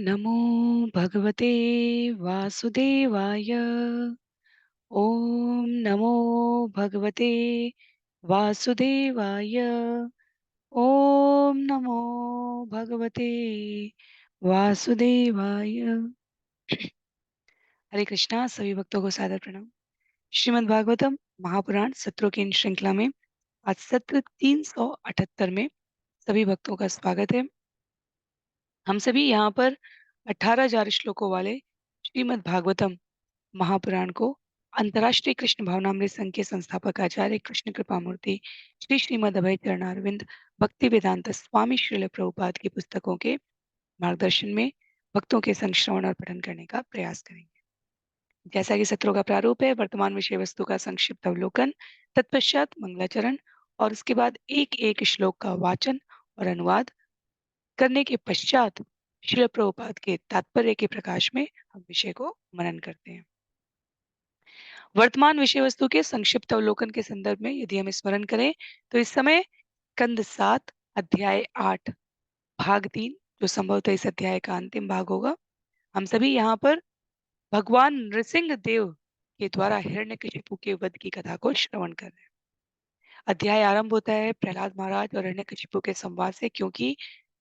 नमो भगवते वासुदेवाय। ॐ नमो भगवते वासुदेवाय। ॐ नमो भगवते वासुदेवाय। हरे कृष्णा। सभी भक्तों को सादर प्रणाम। श्रीमद् भागवतम महापुराण सत्रों की इन श्रृंखला में आज सत्र 378 में सभी भक्तों का स्वागत है। हम सभी यहाँ पर 18,000 श्लोकों वाले श्रीमद् भागवतम महापुराण को अंतर्राष्ट्रीय कृष्ण भावनामृत संघ के संस्थापक आचार्य कृष्ण कृपा मूर्ति श्री श्रीमद् अभय चरणारविंद भक्ति वेदांत स्वामी श्रील प्रभुपाद की पुस्तकों के मार्गदर्शन में भक्तों के संग श्रवण और पठन करने का प्रयास करेंगे। जैसा कि सत्रों का प्रारूप है, वर्तमान विषय वस्तु का संक्षिप्त अवलोकन, तत्पश्चात मंगलाचरण और उसके बाद एक एक श्लोक का वाचन और अनुवाद करने के पश्चात श्रील प्रभुपाद के तात्पर्य के प्रकाश में हम विषय को मनन करते हैं। वर्तमान विषय वस्तु के संक्षिप्त अवलोकन के संदर्भ में यदि हम स्मरण करें तो इस समय कंद 7 अध्याय 8 भाग 3 जो संभवतः इस अध्याय का अंतिम भाग होगा, हम सभी यहाँ पर भगवान नृसिंह देव के द्वारा हिरण्यकशिपु के वध की कथा को श्रवण कर रहे हैं। अध्याय आरंभ होता है प्रहलाद महाराज और हिरण्यकशिपु के संवाद से, क्योंकि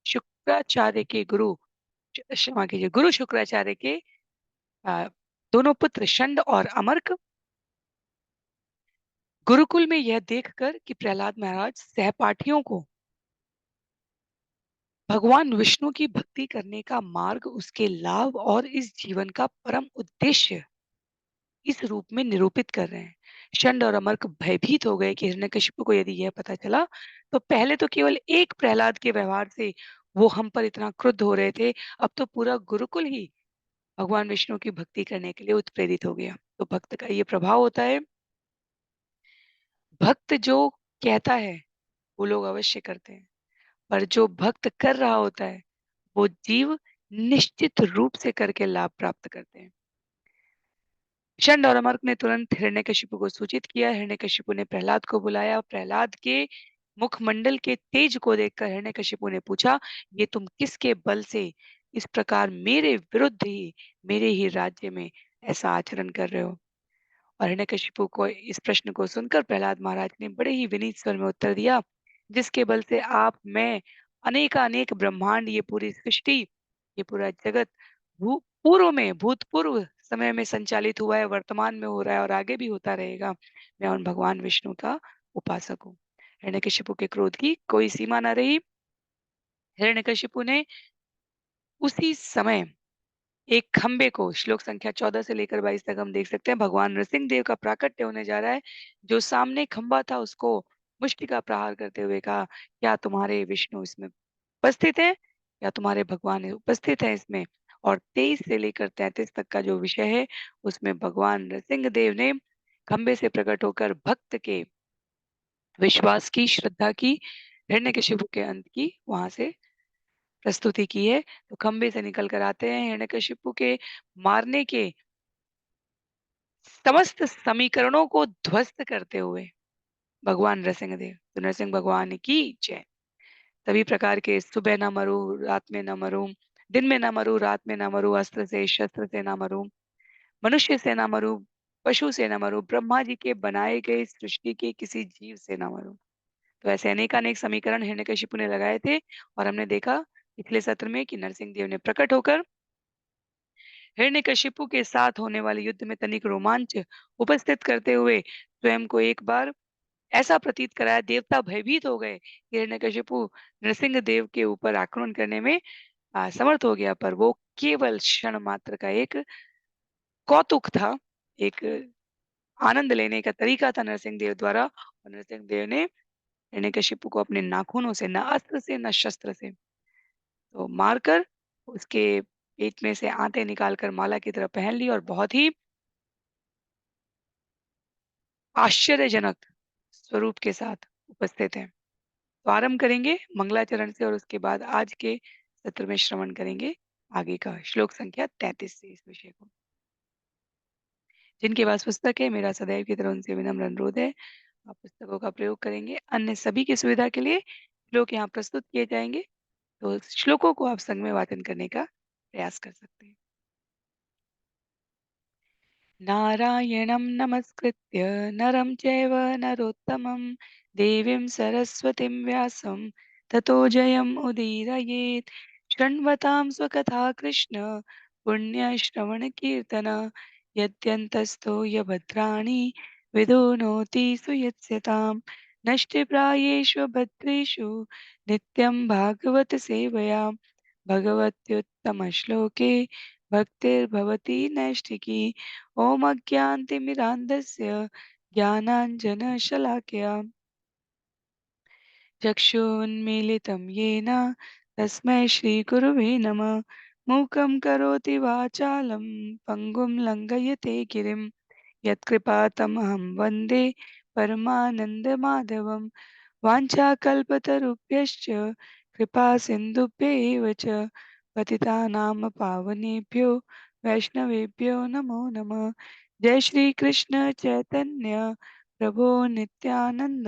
शुक्राचार्य के गुरु क्षमा कीजिए गुरु शुक्राचार्य के अ, दोनों पुत्र शंड और अमर्क गुरुकुल में यह देखकर कि प्रहलाद महाराज सहपाठियों को भगवान विष्णु की भक्ति करने का मार्ग, उसके लाभ और इस जीवन का परम उद्देश्य इस रूप में निरूपित कर रहे हैं। शंड और अमर्क भयभीत हो गए कि हिरण्यकशिपु को यदि यह पता चला तो पहले तो केवल एक प्रहलाद के व्यवहार से वो हम पर इतना क्रुद्ध हो रहे थे, अब तो पूरा गुरुकुल ही भगवान विष्णु की भक्ति करने के लिए उत्प्रेरित हो गया। तो भक्त का ये प्रभाव होता है, भक्त जो कहता है वो लोग अवश्य करते हैं, पर जो भक्त कर रहा होता है वो जीव निश्चित रूप से करके लाभ प्राप्त करते हैं। शंड और अमर्क ने तुरंत हिरण्यकशिपु को सूचित किया। हिरण्यकशिपु ने प्रहलाद को बुलाया। प्रहलाद के मुखमंडल के तेज को देखकर हिरण्यकशिपु ने पूछा, ये तुम किसके बल से इस प्रकार मेरे विरुद्ध ही मेरे ही राज्य में ऐसा आचरण कर रहे हो? और हिरण्यकशिपु को इस प्रश्न को सुनकर प्रहलाद महाराज ने बड़े ही विनीत स्वर में उत्तर दिया, जिसके बल से आप, मैं, अनेकानेक ब्रह्मांड, ये पूरी सृष्टि, ये पूरा जगत पूर्व में भूतपूर्व समय में संचालित हुआ है, वर्तमान में हो रहा है और आगे भी होता रहेगा। मैं उन भगवान विष्णु का उपासक हूँ। हिरण्यकशिपु के क्रोध की कोई सीमा न रही। हिरण्यकशिपु ने उसी समय एक खंबे को, श्लोक संख्या 14 से लेकर 22 तक हम देख सकते हैं, भगवान नृसिंह देव का प्राकट्य होने जा रहा है। जो सामने खंबा था उसको मुष्टि का प्रहार करते हुए कहा, क्या तुम्हारे विष्णु इसमें उपस्थित है या तुम्हारे भगवान उपस्थित है इसमें? और 23 से लेकर 33 तक का जो विषय है उसमें भगवान नृसिंह देव ने खंबे से प्रकट होकर भक्त के विश्वास की, श्रद्धा की, हिरण्यकशिपु के अंत की वहां से प्रस्तुति की है। तो खंबे से निकल कर आते हैं हिरण्यकशिपु के मारने के समस्त समीकरणों को ध्वस्त करते हुए भगवान नृसिंहदेव। तो नृसिंह भगवान की जय। सभी प्रकार के सुबह न मरूं, रात में न मरूं, दिन में न मरूं, रात में न मरूं, अस्त्र से शस्त्र से न मरूं, मनुष्य से न मरूं, पशु से न मरूं, ब्रह्मा जी के बनाए गए सृष्टि के किसी जीव से न मरूं। तो ऐसे अनेकानेक समीकरण हिरण्यकशिपु ने लगाए थे और हमने देखा पिछले सत्र में कि नरसिंह देव ने प्रकट होकर हिरण्यकशिपु के साथ होने वाले युद्ध में तनिक रोमांच उपस्थित करते हुए स्वयं को एक बार ऐसा प्रतीत कराया, देवता भयभीत हो गए। हिरण्यकशिपु नृसिंह देव के ऊपर आक्रमण करने में समर्थ हो गया, पर वो केवल क्षण मात्र का एक कौतुक था, एक आनंद लेने का तरीका था नरसिंह देव द्वारा। और नरसिंह देव ने हिरण्यकशिपु को अपने नाखूनों से, न अस्त्र से न शस्त्र से, तो मारकर उसके पेट में से आंतें निकालकर माला की तरह पहन ली और बहुत ही आश्चर्यजनक स्वरूप के साथ उपस्थित हैं। तो आरंभ करेंगे मंगलाचरण से और उसके बाद आज के सत्र में श्रवण करेंगे आगे का श्लोक संख्या 33 से इस विषय को। जिनके पास पुस्तक है, मेरा सदैव की तरह उनसे विनम्र अनुरोध है, आप पुस्तकों का प्रयोग करेंगे। अन्य सभी की सुविधा के लिए श्लोक यहाँ प्रस्तुत किए जाएंगे, तो श्लोकों को आप संग में वाचन करने का प्रयास कर सकते हैं। नारायणं नमस्कृत्य नरं चैव नरोत्तमं देवीं सरस्वतीं व्यासं ततो जयम् उदीरयेत्। शृण्वतां स्वकथा कृष्ण पुण्यश्रवणकीर्तन यद्यन्तस्थो यभद्राणि विदुनोति सुयत्स्यतां। नष्टप्रायेषु भद्रेषु नित्यं भागवत सेवया भगवत्युत्तमश्लोके भक्तिर्भवति नैष्ठिकी। ॐ अज्ञानतिमिरान्धस्य ज्ञानाञ्जनशलाकया चक्षुन्मीलितं येन तस्मै श्रीगुरुवे नमः। मूकं करोति वाचालं पङ्गुं लङ्घयते गिरिं यत्कृपातमहं वन्दे परमानन्दमाधवं। वाञ्छाकल्पतरुभ्यश्च कृपासिन्धुभ्यैव च पतितानां पावनेभ्यो वैष्णवेभ्यो नमो नमः। जय श्री कृष्ण चैतन्य प्रभो नित्यानंद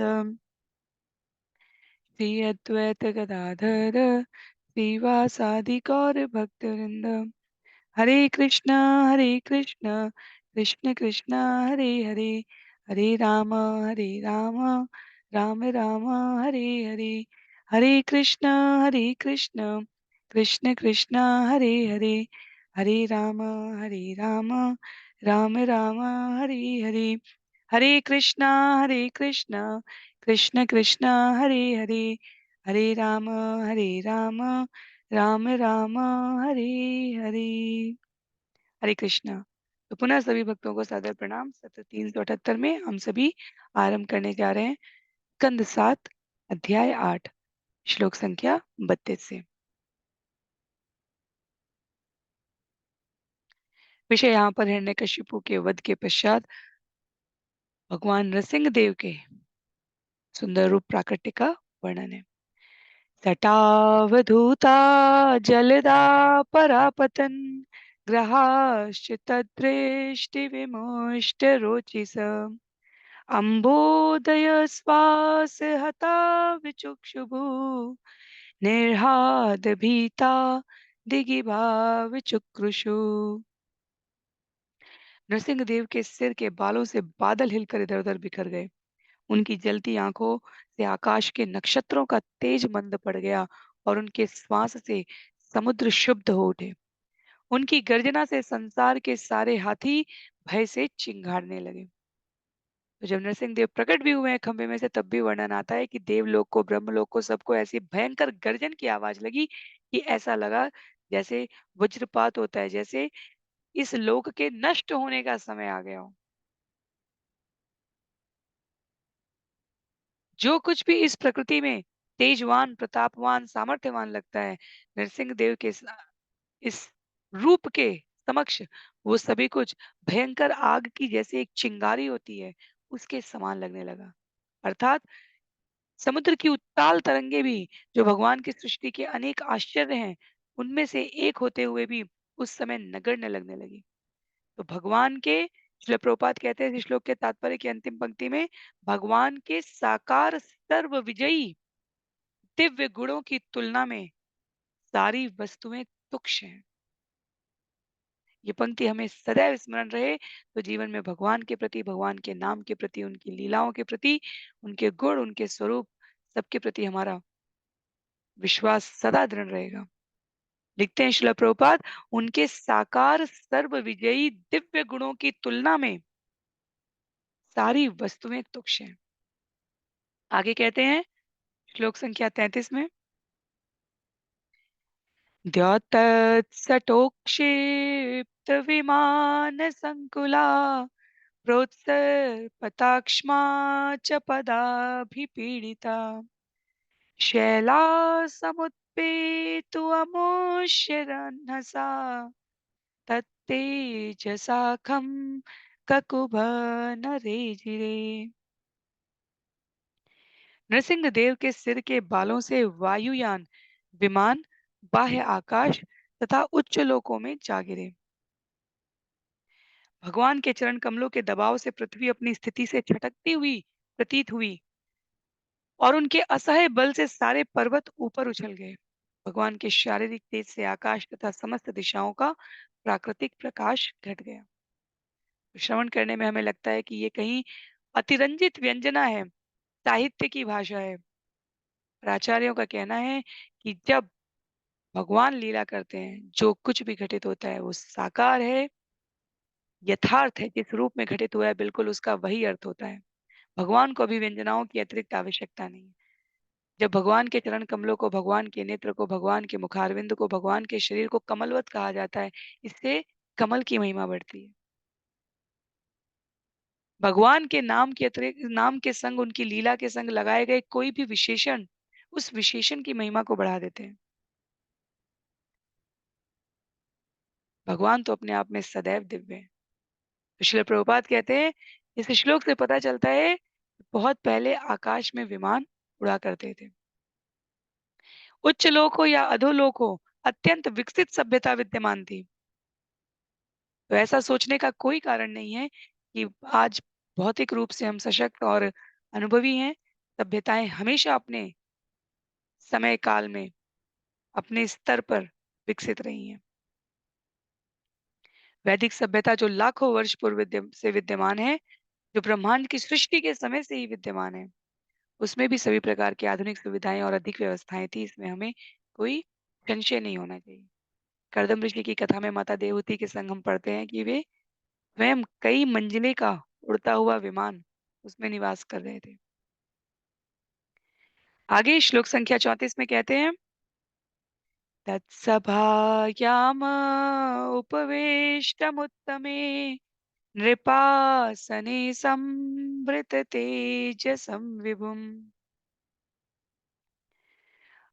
श्री अद्वैत गदाधर श्रीवासादि गौर भक्तवृंद। हरे कृष्ण कृष्ण कृष्ण हरे हरे हरे राम राम राम हरे हरे। हरे कृष्ण कृष्ण कृष्ण हरे हरे हरे राम राम राम हरे हरे। हरे कृष्ण कृष्ण कृष्ण हरे हरे हरे राम राम राम हरे हरे। हरे कृष्णा। तो पुनः सभी भक्तों को सादर प्रणाम। सत्र 378 में हम सभी आरंभ करने जा रहे हैं स्कंद 7 अध्याय 8 श्लोक संख्या 32 से। विषय यहाँ पर हिरण्यकशिपु के वध के पश्चात भगवान नृसिंह देव के सुंदर रूप प्राकट्य का वर्णन है। सटावधूता जलदा परापतन ग्रहाश्च तद्दृष्टि विमुष्ट रोचिस अम्बोदय श्वास हता विचुक्षुभु निर्हाद भीता दिगिभाव चुक्रुषु। नरसिंह देव के सिर के बालों से बादल हिलकर इधर उधर बिखर गए। उनकी जलती आंखों से आकाश के नक्षत्रों का तेज मंद पड़ गया और उनके श्वास से समुद्र शुद्ध हो उठे। उनकी गर्जना से संसार के सारे हाथी भय से चिंगारने लगे। तो जब नरसिंह देव प्रकट भी हुए हैं खंभे में से तब भी वर्णन आता है कि देवलोक को ब्रह्मलोक को सबको ऐसी भयंकर गर्जन की आवाज लगी कि ऐसा लगा जैसे वज्रपात होता है, जैसे इस लोक के नष्ट होने का समय आ गया हो। जो कुछ भी इस प्रकृति में तेजवान प्रतापवान सामर्थ्यवान लगता है नरसिंह देव के इस रूप के समक्ष वो सभी कुछ भयंकर आग की जैसे एक चिंगारी होती है उसके समान लगने लगा। अर्थात समुद्र की उत्ताल तरंगे भी जो भगवान की सृष्टि के अनेक आश्चर्य हैं उनमें से एक होते हुए भी उस समय नगण्य लगने लगी। तो भगवान के श्रील प्रभुपाद कहते हैं इस श्लोक के तात्पर्य की अंतिम पंक्ति में भगवान के साकार सर्व विजयी दिव्य गुणों की तुलना में सारी वस्तुएं तुच्छ हैं। ये पंक्ति हमें सदैव स्मरण रहे तो जीवन में भगवान के प्रति भगवान के नाम के प्रति उनकी लीलाओं के प्रति उनके गुण उनके स्वरूप सबके प्रति हमारा विश्वास सदा दृढ़ रहेगा। लिखते हैं श्रील प्रभुपाद उनके साकार सर्व विजयी दिव्य गुणों की तुलना में सारी वस्तुएं तुच्छ हैं। आगे कहते हैं श्लोक संख्या 33 में द्योतत्सटोक्षिप्त विमान संकुला प्रोत्सर्पताक्ष्मा च पदाभिपीडिता शैलासमुत्पेतु अमुष्यरन्हसा तत्तेजसाखं ककुभ नरेजिरे। नृसिंह देव के सिर के बालों से वायुयान विमान बाह्य आकाश तथा उच्च लोकों में जा गिरे। भगवान के चरण कमलों के दबाव से पृथ्वी अपनी स्थिति से छटकती हुई प्रतीत हुई और उनके असह्य बल से सारे पर्वत ऊपर उछल गए। भगवान के शारीरिक तेज से आकाश तथा समस्त दिशाओं का प्राकृतिक प्रकाश घट गया। श्रवण करने में हमें लगता है कि ये कहीं अतिरंजित व्यंजना है, साहित्य की भाषा है। प्राचार्यों का कहना है कि जब भगवान लीला करते हैं, जो कुछ भी घटित होता है वो साकार है, यथार्थ है, जिस रूप में घटित हुआ है बिल्कुल उसका वही अर्थ होता है। भगवान को अभिव्यंजनाओं की अतिरिक्त आवश्यकता नहीं है। जब भगवान के चरण कमलों को, भगवान के नेत्र को, भगवान के मुखारविंद को, भगवान के शरीर को कमलवत कहा जाता है, इससे कमल की महिमा बढ़ती है। भगवान के नाम के अतिरिक्त, नाम के संग, उनकी लीला के संग लगाए गए कोई भी विशेषण, उस विशेषण की महिमा को बढ़ा देते हैं। भगवान तो अपने आप में सदैव दिव्य है। तो श्रील प्रभुपाद कहते हैं, इस श्लोक से पता चलता है, बहुत पहले आकाश में विमान उड़ा करते थे। उच्च लोक हो या अधोलोक हो, अत्यंत विकसित सभ्यता विद्यमान थी। तो ऐसा सोचने का कोई कारण नहीं है कि आज भौतिक रूप से हम सशक्त और अनुभवी हैं। सभ्यताएं हमेशा अपने समय काल में, अपने स्तर पर विकसित रही हैं। वैदिक सभ्यता जो लाखों वर्ष पूर्व से विद्यमान है, जो ब्रह्मांड की सृष्टि के समय से ही विद्यमान है, उसमें भी सभी प्रकार की आधुनिक सुविधाएं और अधिक व्यवस्थाएं थी। इसमें हमें कोई संशय नहीं होना चाहिए। कर्दम ऋषि की कथा में माता देवहूति के संग हम पढ़ते हैं कि वे स्वयं कई मंजिले का उड़ता हुआ विमान उसमें निवास कर रहे थे। आगे श्लोक संख्या 34 में कहते हैं, तत्सभायाम उपवेष्टमुत्तमे नृपासने संवृत तेजसं विभुम्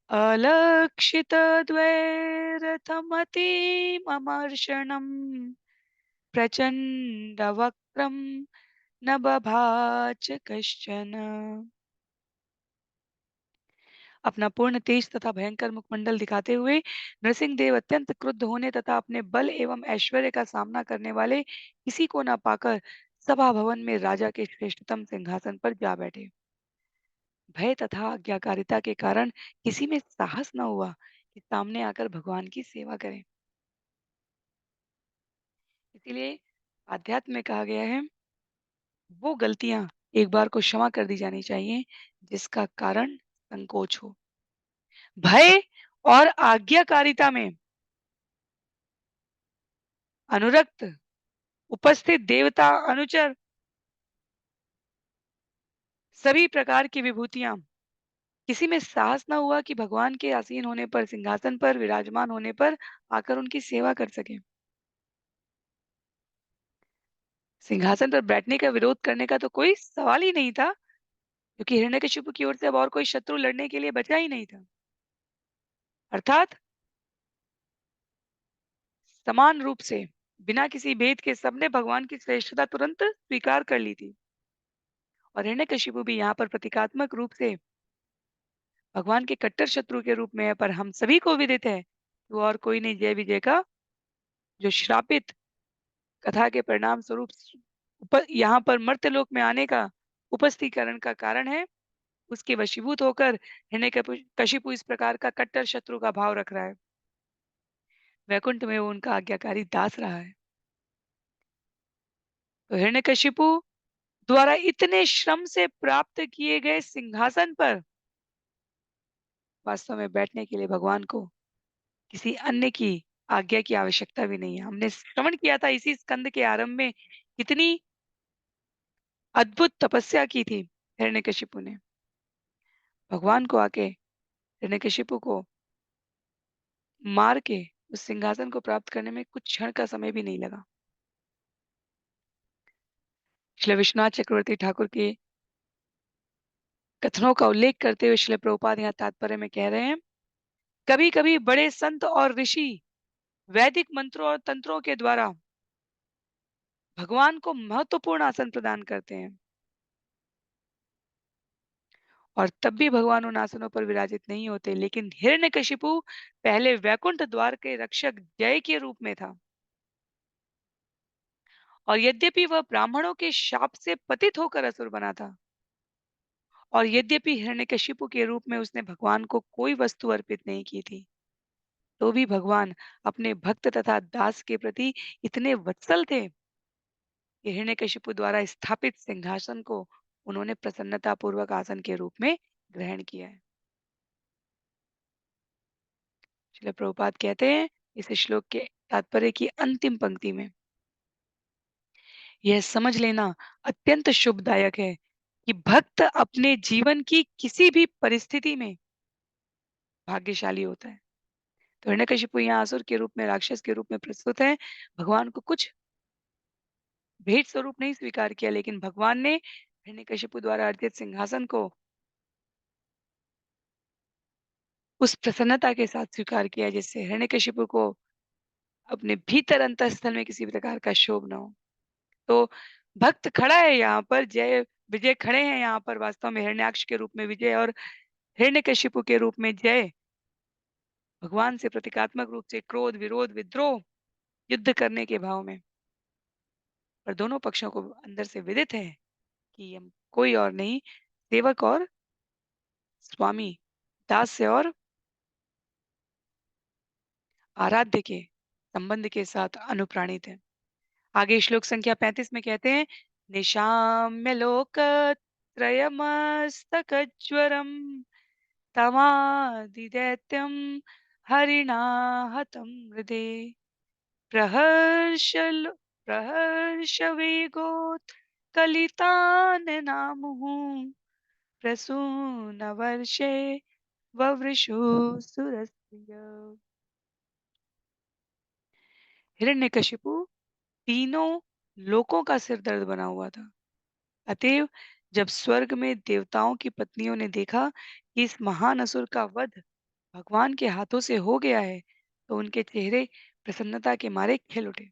अलक्षितद्वैरथमतिममर्षणम् प्रचण्डवक्त्रं न बभाच कश्चन। अपना पूर्ण तेज तथा भयंकर मुखमंडल दिखाते हुए नृसिंह देव अत्यंत क्रुद्ध होने तथा अपने बल एवं ऐश्वर्य का सामना करने वाले किसी को न पाकर सभा भवन में राजा के श्रेष्ठतम सिंहासन पर जा बैठे। भय तथा आज्ञाकारिता के कारण किसी में साहस न हुआ कि सामने आकर भगवान की सेवा करें। इसीलिए आध्यात्म में कहा गया है, वो गलतियां एक बार को क्षमा कर दी जानी चाहिए जिसका कारण संकोच हो। भय और आज्ञाकारिता में अनुरक्त उपस्थित देवता, अनुचर, सभी प्रकार की विभूतियां, किसी में साहस न हुआ कि भगवान के आसीन होने पर, सिंहासन पर विराजमान होने पर आकर उनकी सेवा कर सके। सिंहासन पर बैठने का विरोध करने का तो कोई सवाल ही नहीं था, क्योंकि हिरण्यकशिपु की ओर से अब और कोई शत्रु लड़ने के लिए बचा ही नहीं था। अर्थात समान रूप से, बिना किसी भेद के सबने भगवान की श्रेष्ठता तुरंत स्वीकार कर ली थी। और हिरण्यकशिपु भी यहाँ पर प्रतीकात्मक रूप से भगवान के कट्टर शत्रु के रूप में है, पर हम सभी को विदित है कि वो और कोई नहीं, जय विजय का जो श्रापित कथा के परिणाम स्वरूप यहाँ पर मर्त्यलोक में आने का उपस्थीकरण का कारण है। उसके वशीभूत होकर हिरण्यकशिपु इस प्रकार का कट्टर शत्रु का भाव रख रहा है। वैकुंठ में वो उनका आज्ञाकारी दास रहा है। तो हिरण्यकशिपु द्वारा इतने श्रम से प्राप्त किए गए सिंहासन पर वास्तव में बैठने के लिए भगवान को किसी अन्य की आज्ञा की आवश्यकता भी नहीं है। हमने श्रवण किया था इसी स्कंद के आरंभ में, कितनी अद्भुत तपस्या की थी हिरण्यकशिपु ने। भगवान को आके हिरण्यकशिपु को मार के उस सिंहासन को प्राप्त करने में कुछ क्षण का समय भी नहीं लगा। श्री विश्वनाथ चक्रवर्ती ठाकुर के कथनों का उल्लेख करते हुए श्रील प्रभुपाद यहाँ तात्पर्य में कह रहे हैं, कभी कभी बड़े संत और ऋषि वैदिक मंत्रों और तंत्रों के द्वारा भगवान को महत्वपूर्ण आसन प्रदान करते हैं, और तब भी भगवान उन आसनों पर विराजित नहीं होते। लेकिन हिरण्यकशिपु पहले वैकुंठ द्वार के रक्षक जय के रूप में था, और यद्यपि वह ब्राह्मणों के शाप से पतित होकर असुर बना था, और यद्यपि हिरण्यकशिपु के रूप में उसने भगवान को कोई वस्तु अर्पित नहीं की थी, तो भी भगवान अपने भक्त तथा दास के प्रति इतने वत्सल थे कि हिरण्यकशिपु द्वारा स्थापित सिंहासन को उन्होंने प्रसन्नता पूर्वक आसन के रूप में ग्रहण किया है। श्रील प्रभुपाद कहते हैं इस श्लोक के तात्पर्य की अंतिम पंक्ति में, यह समझ लेना अत्यंत शुभदायक है कि भक्त अपने जीवन की किसी भी परिस्थिति में भाग्यशाली होता है। तो हिरण्यकशिपु यहाँ असुर के रूप में, राक्षस के रूप में प्रस्तुत है। भगवान को कुछ भेंट स्वरूप नहीं स्वीकार किया, लेकिन भगवान ने हिरण्यकशिपु द्वारा अर्जित सिंहासन को उस प्रसन्नता के साथ स्वीकार किया जिससे हिरण्यकशिपु को अपने भीतर अंतःस्थल में किसी प्रकार का क्षोभ न हो। तो भक्त खड़ा है यहाँ पर, जय विजय खड़े हैं यहाँ पर वास्तव में हिरण्याक्ष के रूप में विजय और हिरण्यकशिपु के रूप में जय, भगवान से प्रतीकात्मक रूप से क्रोध, विरोध, विद्रोह, युद्ध करने के भाव में। पर दोनों पक्षों को अंदर से विदित है कि हम कोई और नहीं, सेवक और स्वामी, दास और आराध्य के संबंध के साथ अनुप्राणित है। आगे श्लोक संख्या 35 में कहते हैं, निशाम्य लोक त्रयमस्तकज्वरम तमादिदैत्यम हरिणा हतं हृदे प्रहर्ष प्रहर्ष वेगोत् कलिताननामुः प्रसून वर्षे ववृषु सुरस्य। हिरण्यकशिपु तीनों लोकों का सिर दर्द बना हुआ था। अतएव जब स्वर्ग में देवताओं की पत्नियों ने देखा कि इस महान असुर का वध भगवान के हाथों से हो गया है, तो उनके चेहरे प्रसन्नता के मारे खिल उठे।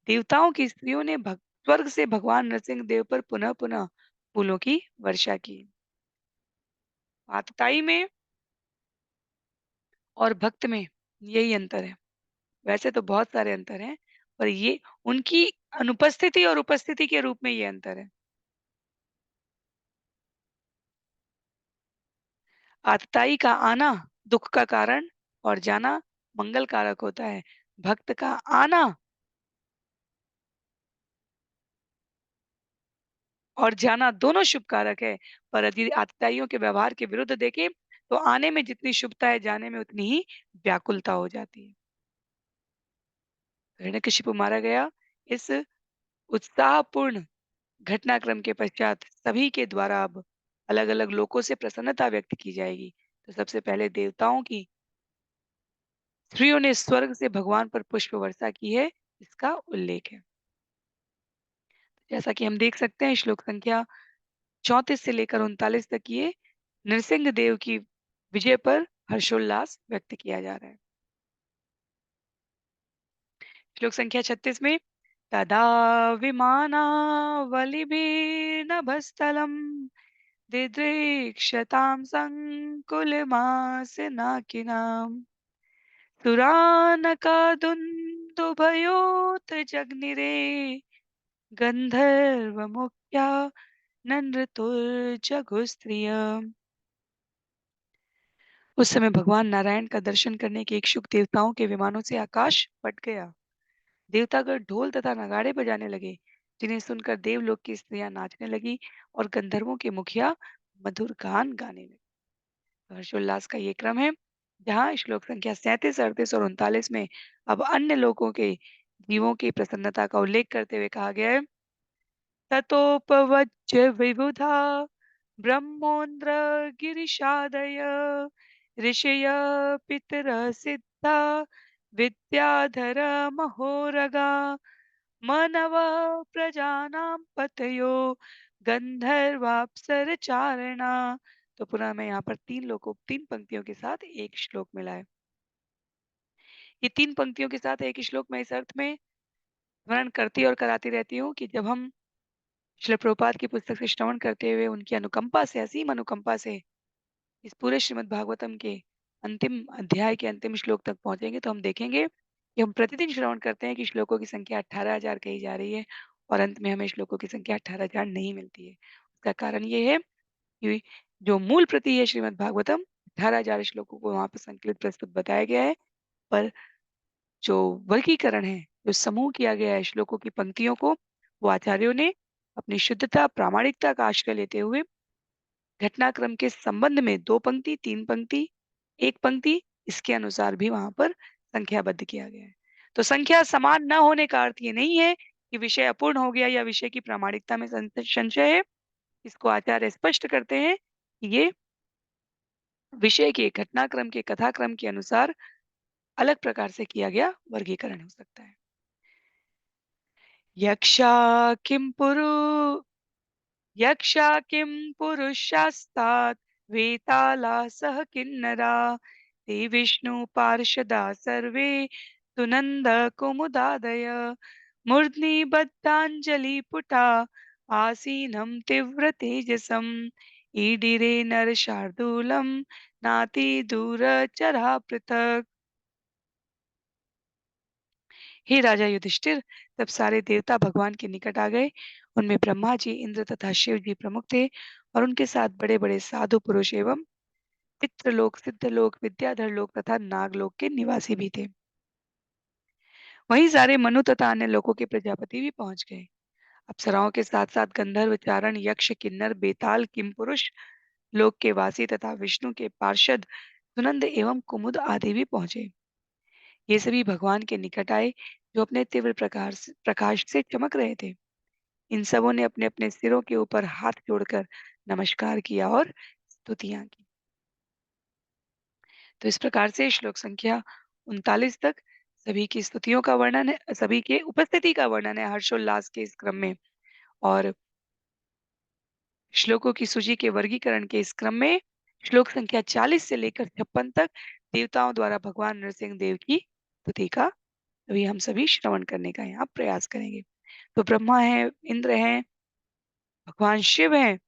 देवताओं की स्त्रियों ने स्वर्ग से भगवान नरसिंह देव पर पुनः पुनः फूलों की वर्षा की। आतताई में और भक्त में यही अंतर है। वैसे तो बहुत सारे अंतर हैं, पर ये उनकी अनुपस्थिति और उपस्थिति के रूप में ये अंतर है। आतताई का आना दुख का कारण और जाना मंगल कारक होता है। भक्त का आना और जाना दोनों शुभ कारक है। पर यदि आतताइयों के व्यवहार के विरुद्ध देखें तो आने में जितनी शुभता है, जाने में उतनी ही व्याकुलता हो जाती है। हिरण्यकशिपु मारा गया। इस उत्साहपूर्ण घटनाक्रम के पश्चात सभी के द्वारा अब अलग-अलग लोकों से प्रसन्नता व्यक्त की जाएगी। तो सबसे पहले देवताओं की स्त्रियों ने स्वर्ग से भगवान पर पुष्प वर्षा की है, इसका उल्लेख है। जैसा कि हम देख सकते हैं श्लोक संख्या 34 से लेकर 39 तक ये नरसिंह देव की विजय पर हर्षोल्लास व्यक्त किया जा रहा है। श्लोक संख्या 36 में, तदा विमानावलिभिर्नभस्थलं दिदृक्षतां संकुलमासनाकिनाम् सुरानकादुन्दुभयोत जग्निरे गन्धर्वमुख्या ननृतुर्जघुस्त्रिय। उस समय भगवान नारायण का दर्शन करने के इच्छुक देवताओं के विमानों से आकाश फट गया। देवतागण ढोल तथा नगाड़े बजाने लगे, जिन्हें सुनकर देवलोक की स्त्रियां नाचने लगी और गंधर्वों के मुखिया मधुर गान गाने लगे। हर्षोल्लास का ये क्रम है, जहाँ श्लोक संख्या 37, 38 और 39 में अब अन्य लोगों के जीवों की प्रसन्नता का उल्लेख करते हुए कहा गया है, ततोपवज्य विबुधा ब्रह्मोन्द्र गिरिशादय ऋषय पितर सिद्धा विद्याधर महोरगा मनव प्रजानां पतयो गंधर्वाप्सरचारणा। तो पुनः मैं यहाँ पर तीन लोगों, तीन पंक्तियों के साथ एक श्लोक मिला है। ये तीन पंक्तियों के साथ एक श्लोक मैं इस अर्थ में स्मरण करती और कराती रहती हूँ कि जब हम श्रील प्रभुपाद की पुस्तक से श्रवण करते हुए उनकी अनुकंपा से, असीम अनुकंपा से इस पूरे श्रीमद् भागवतम के अंतिम अध्याय के अंतिम श्लोक तक पहुंचेंगे, तो हम देखेंगे कि हम प्रतिदिन श्रवण करते हैं कि श्लोकों की संख्या 18,000 कही जा रही है और अंत में हमें श्लोकों की संख्या 18,000 नहीं मिलती है। उसका कारण ये है कि जो मूल प्रति है श्रीमद् भागवतम, 18,000 श्लोकों को वहां पर संकलित प्रस्तुत बताया गया है, पर जो वर्गीकरण है, जो समूह किया गया है श्लोकों की पंक्तियों को, वो आचार्यों ने अपनी शुद्धता, प्रामाणिकता का आश्रय लेते हुए घटनाक्रम के संबंध में 2 पंक्ति, 3 पंक्ति, 1 पंक्ति, इसके अनुसार भी वहाँ पर संख्याबद्ध किया गया है। तो संख्या समान न होने का अर्थ ये नहीं है कि विषय अपूर्ण हो गया या विषय की प्रामाणिकता में संशय है। इसको आचार्य स्पष्ट करते हैं कि ये विषय के घटनाक्रम के कथाक्रम के अनुसार अलग प्रकार से किया गया वर्गीकरण हो सकता है। यक्षा किं पुरु यक्षा किं पुरुषास्तात् वेतालाः सह किन्नरा ते विष्णु पार्षदा सर्वे सुनन्दकुमुदादय मूर्ध्नि बद्धाञ्जलिपुटा आसीनं तीव्रतेजसम् ईडिरे नरशार्दूलं नातिदूरचरा पृथक्। हे राजा युधिष्ठिर, तब सारे देवता भगवान के निकट आ गए। उनमें ब्रह्मा जी, इंद्र तथा शिव जी प्रमुख थे और उनके साथ बड़े बड़े साधु पुरुष एवं पितृलोक, सिद्धलोक, विद्याधर लोक तथा नागलोक के निवासी भी थे। वहीं सारे मनु तथा अन्य लोकों के प्रजापति भी पहुंच गए। अप्सराओं के साथ साथ गंधर्व, चारण, यक्ष, किन्नर, बेताल, किमपुरुष लोक के वासी तथा विष्णु के पार्षद सुनंद एवं कुमुद आदि भी पहुंचे। ये सभी भगवान के निकट आए, जो अपने तीव्र प्रकाश से चमक रहे थे। इन सबों ने अपने अपने सिरों के ऊपर हाथ जोड़कर नमस्कार किया और स्तुतियां की। तो इस प्रकार से श्लोक संख्या 39 तक सभी की स्तुतियों का वर्णन है, सभी के उपस्थिति का वर्णन है हर्षोल्लास के इस क्रम में। और श्लोकों की सूची के वर्गीकरण के इस क्रम में श्लोक संख्या 40 से लेकर 56 तक देवताओं द्वारा भगवान नरसिंह देव की स्तुति का अभी हम सभी श्रवण करने का यहाँ प्रयास करेंगे। तो ब्रह्मा है, इंद्र हैं, भगवान शिव हैं,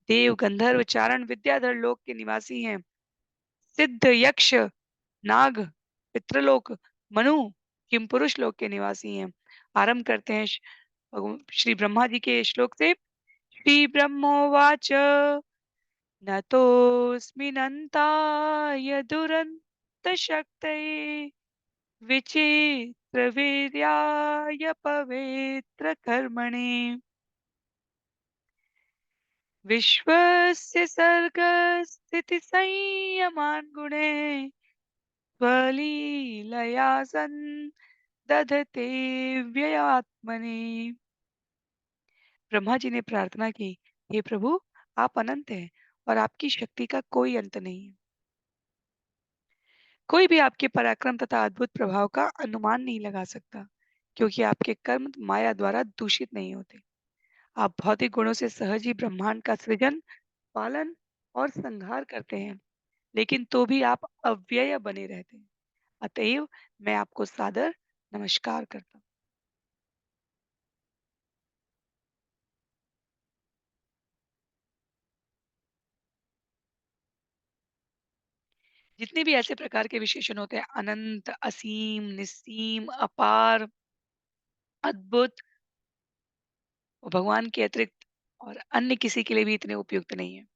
देव, गंधर्व, चारण, विद्याधर लोक के निवासी हैं, सिद्ध, यक्ष, नाग, पितृलोक, मनु, किमपुरुष लोक के निवासी हैं। आरंभ करते हैं श्री ब्रह्मा जी के श्लोक से। श्री ब्रह्मोवाच नतोऽस्मिनन्ताय दुरन्तशक्तये विचित्रवीर्याय पवित्रकर्मणे विश्वस्य सर्गस्थितिसंयमान् गुणे स्वलीलया दधते व्ययात्मने। ब्रह्मा जी ने प्रार्थना की, हे प्रभु, आप अनंत हैं और आपकी शक्ति का कोई अंत नहीं है। कोई भी आपके पराक्रम तथा अद्भुत प्रभाव का अनुमान नहीं लगा सकता, क्योंकि आपके कर्म माया द्वारा दूषित नहीं होते। आप भौतिक गुणों से सहज ही ब्रह्मांड का सृजन, पालन और संहार करते हैं, लेकिन तो भी आप अव्यय बने रहते हैं। अतएव मैं आपको सादर नमस्कार करता हूँ। जितने भी ऐसे प्रकार के विशेषण होते हैं, अनंत, असीम, निस्सीम, अपार, अद्भुत, वो भगवान के अतिरिक्त और अन्य किसी के लिए भी इतने उपयुक्त नहीं है।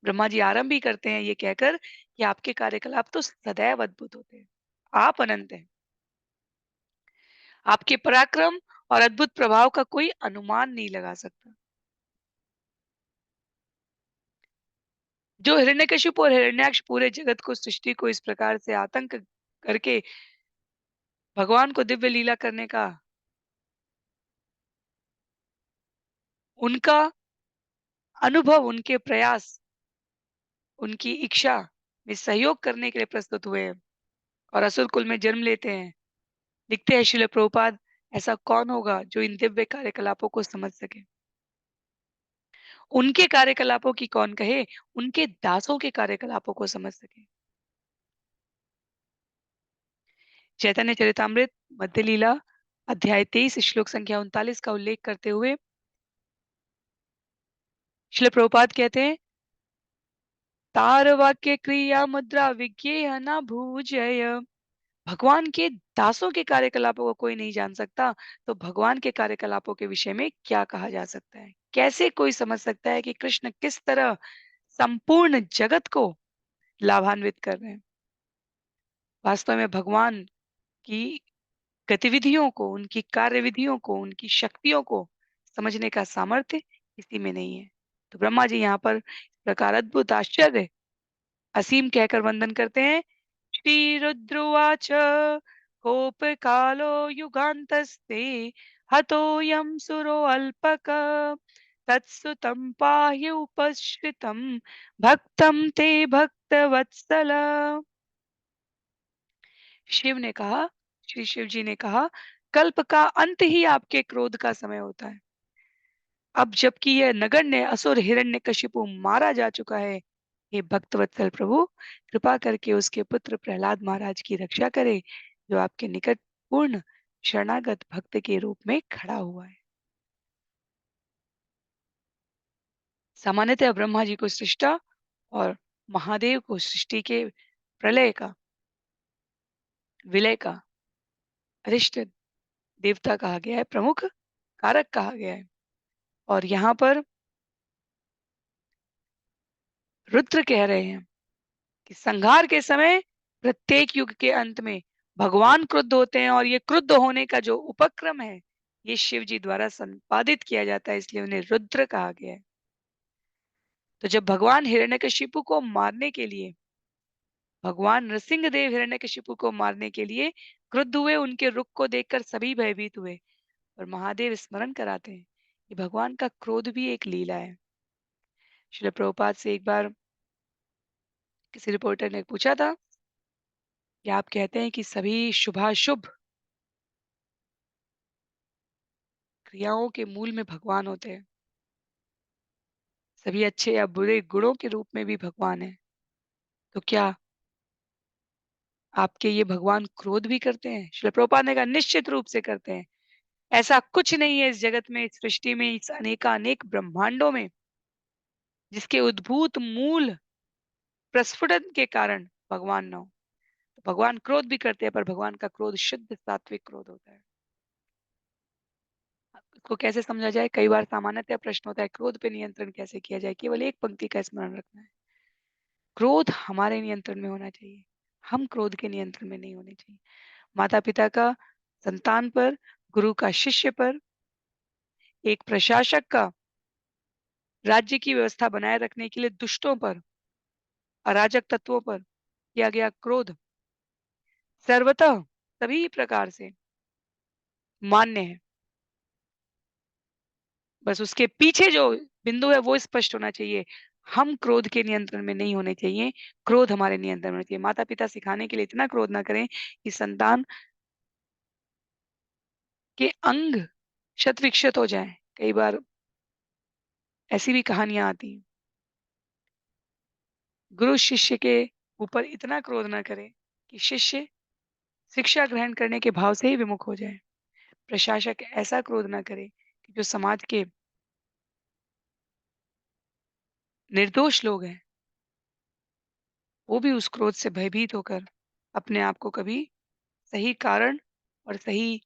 ब्रह्मा जी आरंभ भी करते हैं ये कहकर कि आपके कार्यकलाप तो सदैव अद्भुत होते हैं। आप अनंत हैं। आपके पराक्रम और अद्भुत प्रभाव का कोई अनुमान नहीं लगा सकता। जो हिरण्यकशिपु और हिरण्याक्ष पूरे जगत को, सृष्टि को इस प्रकार से आतंक करके भगवान को दिव्य लीला करने का उनका अनुभव, उनके प्रयास, उनकी इच्छा में सहयोग करने के लिए प्रस्तुत हुए हैं और असुर कुल में जन्म लेते हैं। लिखते हैं श्रील प्रभुपाद, ऐसा कौन होगा जो इन दिव्य कार्यकलापों को समझ सके। उनके कार्यकलापों की कौन कहे, उनके दासों के कार्यकलापों को समझ सके। चैतन्य चरितामृत मध्य लीला अध्याय 23 श्लोक संख्या 39 का उल्लेख करते हुए श्रील प्रभुपाद कहते हैं, तार वाक्य क्रिया मुद्रा विज्ञेय न भूजय। भगवान के दासों के कार्यकलापों को कोई नहीं जान सकता, तो भगवान के कार्यकलापों के विषय में क्या कहा जा सकता है? कैसे कोई समझ सकता है कि कृष्ण किस तरह संपूर्ण जगत को लाभान्वित कर रहे हैं? वास्तव में भगवान की गतिविधियों को, उनकी कार्यविधियों को, उनकी शक्तियों को समझने का सामर्थ्य किसी में नहीं है। तो ब्रह्मा जी यहाँ पर इस प्रकार अद्भुत आश्चर्य असीम कहकर वंदन करते हैं। श्री रुद्रुवाच कोपकालो युगान्तस्ते हतोऽयं सुरो अल्पक तत्सुतं पाहि उपश्रितं भक्तं ते भक्तवत्सल। शिव ने कहा, श्री शिव जी ने कहा, कल्प का अंत ही आपके क्रोध का समय होता है। अब जबकि यह नगण्य असुर हिरण्यकशिपु मारा जा चुका है, हे भक्तवत्सल प्रभु, कृपा करके उसके पुत्र प्रहलाद महाराज की रक्षा करें, जो आपके निकट पूर्ण शरणागत भक्त के रूप में खड़ा हुआ है। सामान्यतः ब्रह्मा जी को सृष्टा और महादेव को सृष्टि के प्रलय का, विलय का अरिष्ट देवता कहा गया है, प्रमुख कारक कहा गया है। और यहाँ पर रुद्र कह रहे हैं कि संहार के समय प्रत्येक युग के अंत में भगवान क्रुद्ध होते हैं, और ये क्रुद्ध होने का जो उपक्रम है, ये शिव जी द्वारा संपादित किया जाता है, इसलिए उन्हें रुद्र कहा गया है। तो जब भगवान हिरण्यकशिपु को मारने के लिए, भगवान नृसिंहदेव हिरण्यकशिपु को मारने के लिए क्रुद्ध हुए, उनके रुख को देखकर सभी भयभीत हुए। और महादेव स्मरण कराते हैं कि भगवान का क्रोध भी एक लीला है। श्रील प्रभुपाद से एक बार किसी रिपोर्टर ने पूछा था कि आप कहते हैं कि सभी शुभाशुभ क्रियाओं के मूल में भगवान होते हैं, सभी अच्छे या बुरे गुणों के रूप में भी भगवान है, तो क्या आपके ये भगवान क्रोध भी करते हैं? श्रील प्रभुपाद ने कहा, निश्चित रूप से करते हैं। ऐसा कुछ नहीं है इस जगत में, इस सृष्टि में, इस अनेकानेक ब्रह्मांडों में, जिसके उद्भूत मूल प्रस्फुटन के कारण भगवान न हो। तो भगवान क्रोध भी करते हैं, पर भगवान का क्रोध शुद्ध सात्विक क्रोध होता है। इसको कैसे समझा जाए? कई बार सामान्यतः प्रश्न होता है, क्रोध पे नियंत्रण कैसे किया जाए? केवल एक पंक्ति का स्मरण रखना है, क्रोध हमारे नियंत्रण में होना चाहिए, हम क्रोध के नियंत्रण में नहीं होने चाहिए। माता पिता का संतान पर, गुरु का शिष्य पर, एक प्रशासक का राज्य की व्यवस्था बनाए रखने के लिए दुष्टों पर, अराजक तत्वों पर किया गया क्रोध सर्वतः सभी प्रकार से मान्य है। बस उसके पीछे जो बिंदु है वो स्पष्ट होना चाहिए। हम क्रोध के नियंत्रण में नहीं होने चाहिए, क्रोध हमारे नियंत्रण में होना चाहिए। माता पिता सिखाने के लिए इतना क्रोध ना करें कि संतान के अंग शत विक्षत हो जाएं। कई बार ऐसी भी कहानियां आती हैं। गुरु शिष्य के ऊपर इतना क्रोध ना करे कि शिष्य शिक्षा ग्रहण करने के भाव से ही विमुख हो जाए। प्रशासक ऐसा क्रोध ना करे कि जो समाज के निर्दोष लोग हैं, वो भी उस क्रोध से भयभीत होकर अपने आप को कभी सही कारण और सही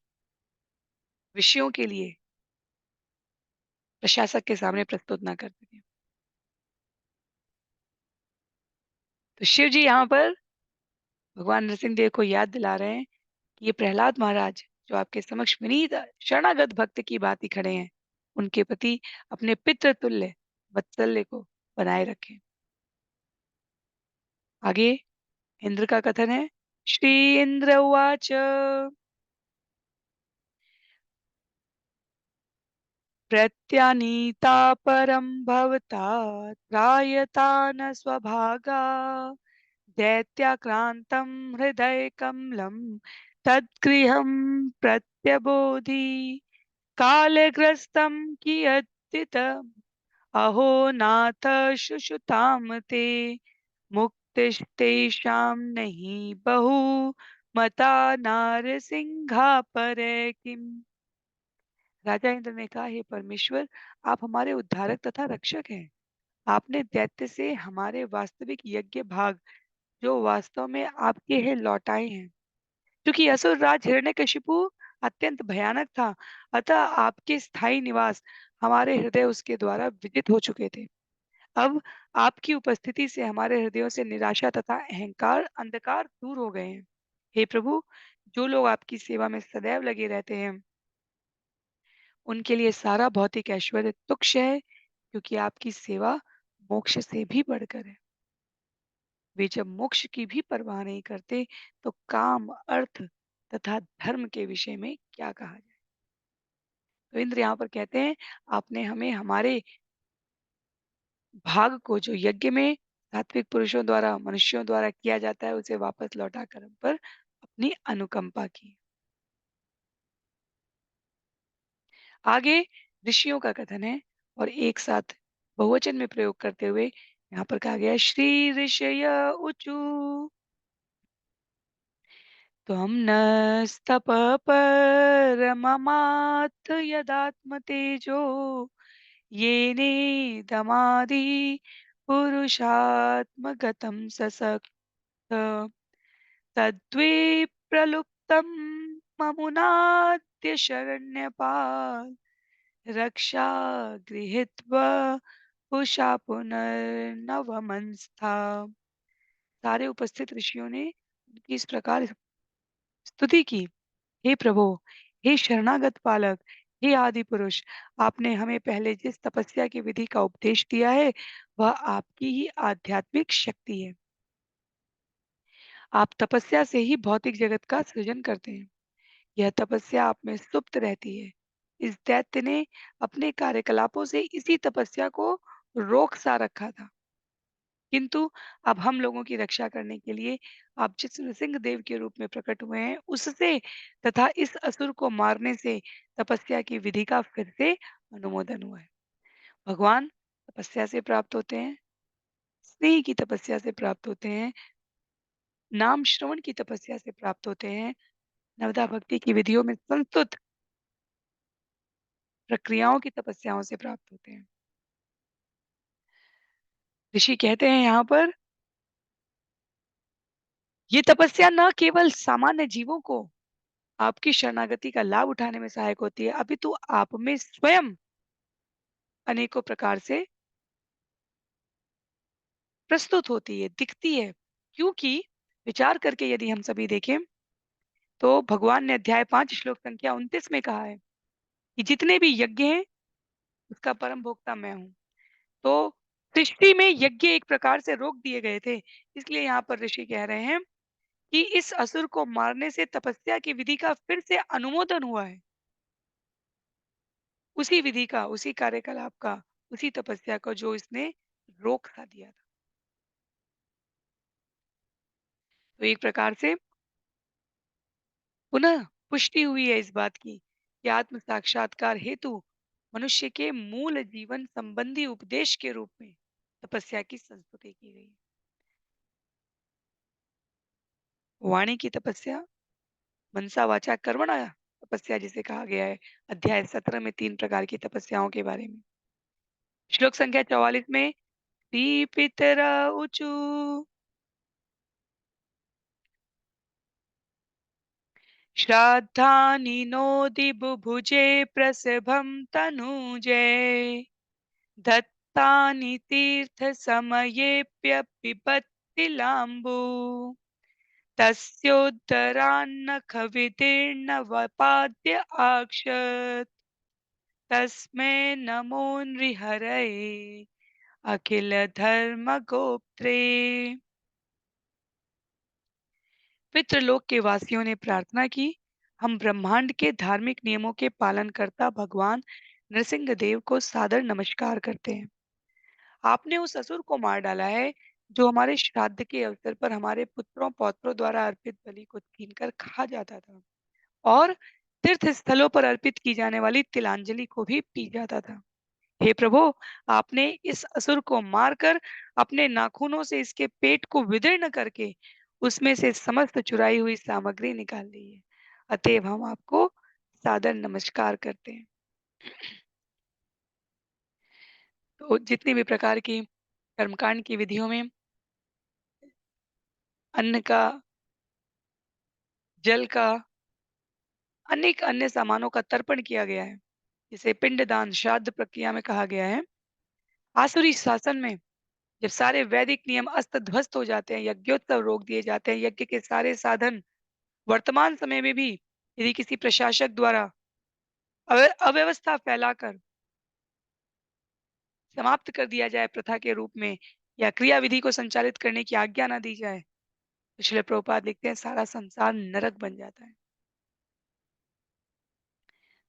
विषयों के लिए प्रशासक के सामने प्रस्तुत ना कर सके। तो शिव जी यहाँ पर भगवान नरसिंहदेव को याद दिला रहे हैं कि ये प्रहलाद महाराज जो आपके समक्ष विनीत शरणागत भक्त की भांति खड़े हैं, उनके प्रति अपने पितृ तुल्य वात्सल्य को बनाए रखें। आगे इंद्र का कथन है। श्री इंद्र उवाच प्रत्यानीता परं भवता त्रायता न स्वभागा दैत्याक्रान्तं हृदयकमलं तद्गृहं प्रत्यबोधि कालग्रस्तं कियद्धित अहो नाथ शुश्रुताम ते मुक्तिस्तेषां नहि बहु मता नारसिंहा परे किम। राजा इंद्र ने कहा, हे परमेश्वर, आप हमारे उद्धारक तथा रक्षक हैं। आपने दैत्य से हमारे वास्तविक यज्ञ भाग, जो वास्तव में आपके हैं, लौटाए हैं। क्योंकि असुर राज हिरण्यकशिपु अत्यंत भयानक था, अतः आपके स्थायी निवास हमारे हृदय उसके द्वारा विदित हो चुके थे। अब आपकी उपस्थिति से हमारे हृदयों से निराशा तथा अहंकार अंधकार दूर हो गए हैं। हे प्रभु, जो लोग आपकी सेवा में सदैव लगे रहते हैं, उनके लिए सारा भौतिक ऐश्वर्य तुच्छ है, क्योंकि आपकी सेवा मोक्ष से भी बढ़कर है। वे जब मोक्ष की भी परवाह नहीं करते, तो काम, अर्थ तथा धर्म के विषय में क्या कहा जाए। तो इंद्र यहाँ पर कहते हैं, आपने हमें हमारे भाग को, जो यज्ञ में सात्विक पुरुषों द्वारा, मनुष्यों द्वारा किया जाता है, उसे वापस लौटाकर हम पर अपनी अनुकंपा की। आगे ऋषियों का कथन है, और एक साथ बहुवचन में प्रयोग करते हुए यहाँ पर कहा गया है, श्री ऋषय ऊचु त्वं नस्तप परममाथ यदात्म तेजो येनेदमादि पुरुषात्मगतं ससक्त तद्वे प्रलुप्तं ममुनाद्य शरण्यपाल रक्षा गृहीत्वा उषा पुनर्नवमंस्था। सारे उपस्थित ऋषियों ने उनकी इस प्रकार स्तुति की। हे प्रभु, हे शरणागत पालक, हे आदि पुरुष, आपने हमें पहले जिस तपस्या की विधि का उपदेश दिया है, वह आपकी ही आध्यात्मिक शक्ति है। आप तपस्या से ही भौतिक जगत का सृजन करते हैं। यह तपस्या आप में सुप्त रहती है। इस दैत्य ने अपने कार्यकलापों से इसी तपस्या को रोक सा रखा था। किंतु अब हम लोगों की रक्षा करने के लिए आप जिस नृसिंह देव के रूप में प्रकट हुए हैं, उससे तथा इस असुर को मारने से तपस्या की विधि का फिर से अनुमोदन हुआ है। भगवान तपस्या से प्राप्त होते हैं, स्नेह की तपस्या से प्राप्त होते हैं, नाम श्रवण की तपस्या से प्राप्त होते हैं, नवदा भक्ति की विधियों में संस्तुत प्रक्रियाओं की तपस्याओं से प्राप्त होते हैं। ऋषि कहते हैं यहाँ पर, ये तपस्या न केवल सामान्य जीवों को आपकी शरणागति का लाभ उठाने में सहायक होती है, अपितु आप में स्वयं अनेकों प्रकार से प्रस्तुत होती है, दिखती है। क्योंकि विचार करके यदि हम सभी देखें, तो भगवान ने अध्याय 5 श्लोक संख्या 29 में कहा है कि जितने भी यज्ञ हैं, उसका परम भोक्ता मैं हूँ। तो सृष्टि में यज्ञ एक प्रकार से रोक दिए गए थे। इसलिए यहाँ पर ऋषि कह रहे हैं कि इस असुर को मारने से तपस्या की विधि का फिर से अनुमोदन हुआ है। उसी विधि का, उसी कार्यकलाप का, उसी तपस्या को जो इसने रोक सा दिया था। तो एक प्रकार से पुनः पुष्टि हुई है इस बात की कि आत्म साक्षात्कार हेतु मनुष्य के मूल जीवन संबंधी उपदेश के रूप में तपस्या की संस्तुति की गई है। वाणी की तपस्या, मनसा वाचा कर्मणा तपस्या जिसे कहा गया है, अध्याय 17 में 3 प्रकार की तपस्याओं के बारे में। श्लोक संख्या 44 में पितर ऊचु श्राद्धानि नोदि बुभुजे प्रसभं तनूजे दत्तानि तीर्थसमयेऽप्यपिबत्तिलाम्बू तस्योद्धरान्नखविदीर्णवपाद्य आक्षत् तस्मै नमो नृहरये अखिलधर्मगोप्त्रे। पितृलोक के वासियों ने प्रार्थना की, हम ब्रह्मांड के धार्मिक नियमों के पालनकर्ता भगवान नृसिंह देव को सादर नमस्कार करते हैं। आपने उस असुर को मार डाला है, जो हमारे श्राद्ध के अवसर पर हमारे पुत्रों पौत्रों द्वारा अर्पित बलि को छीनकर खा जाता था, और तीर्थ स्थलों पर अर्पित की जाने वाली तिलांजलि को भी पी जाता था। हे प्रभु, आपने इस असुर को मारकर अपने नाखूनों से इसके पेट को विदीर्ण करके उसमें से समस्त चुराई हुई सामग्री निकाल ली है। अतएव हम आपको सादर नमस्कार करते हैं। तो जितनी भी प्रकार की कर्मकांड की विधियों में अन्न का, जल का, अनेक अन्य सामानों का तर्पण किया गया है, जिसे पिंडदान श्राद्ध प्रक्रिया में कहा गया है। आसुरी शासन में जब सारे वैदिक नियम अस्त ध्वस्त हो जाते हैं, यज्ञोत्सव रोक दिए जाते हैं, यज्ञ के सारे साधन वर्तमान समय में भी यदि किसी प्रशासक द्वारा अव्यवस्था फैलाकर समाप्त कर दिया जाए प्रथा के रूप में या क्रियाविधि को संचालित करने की आज्ञा ना दी जाए, तो श्रील प्रभुपाद लिखते हैं सारा संसार नरक बन जाता है।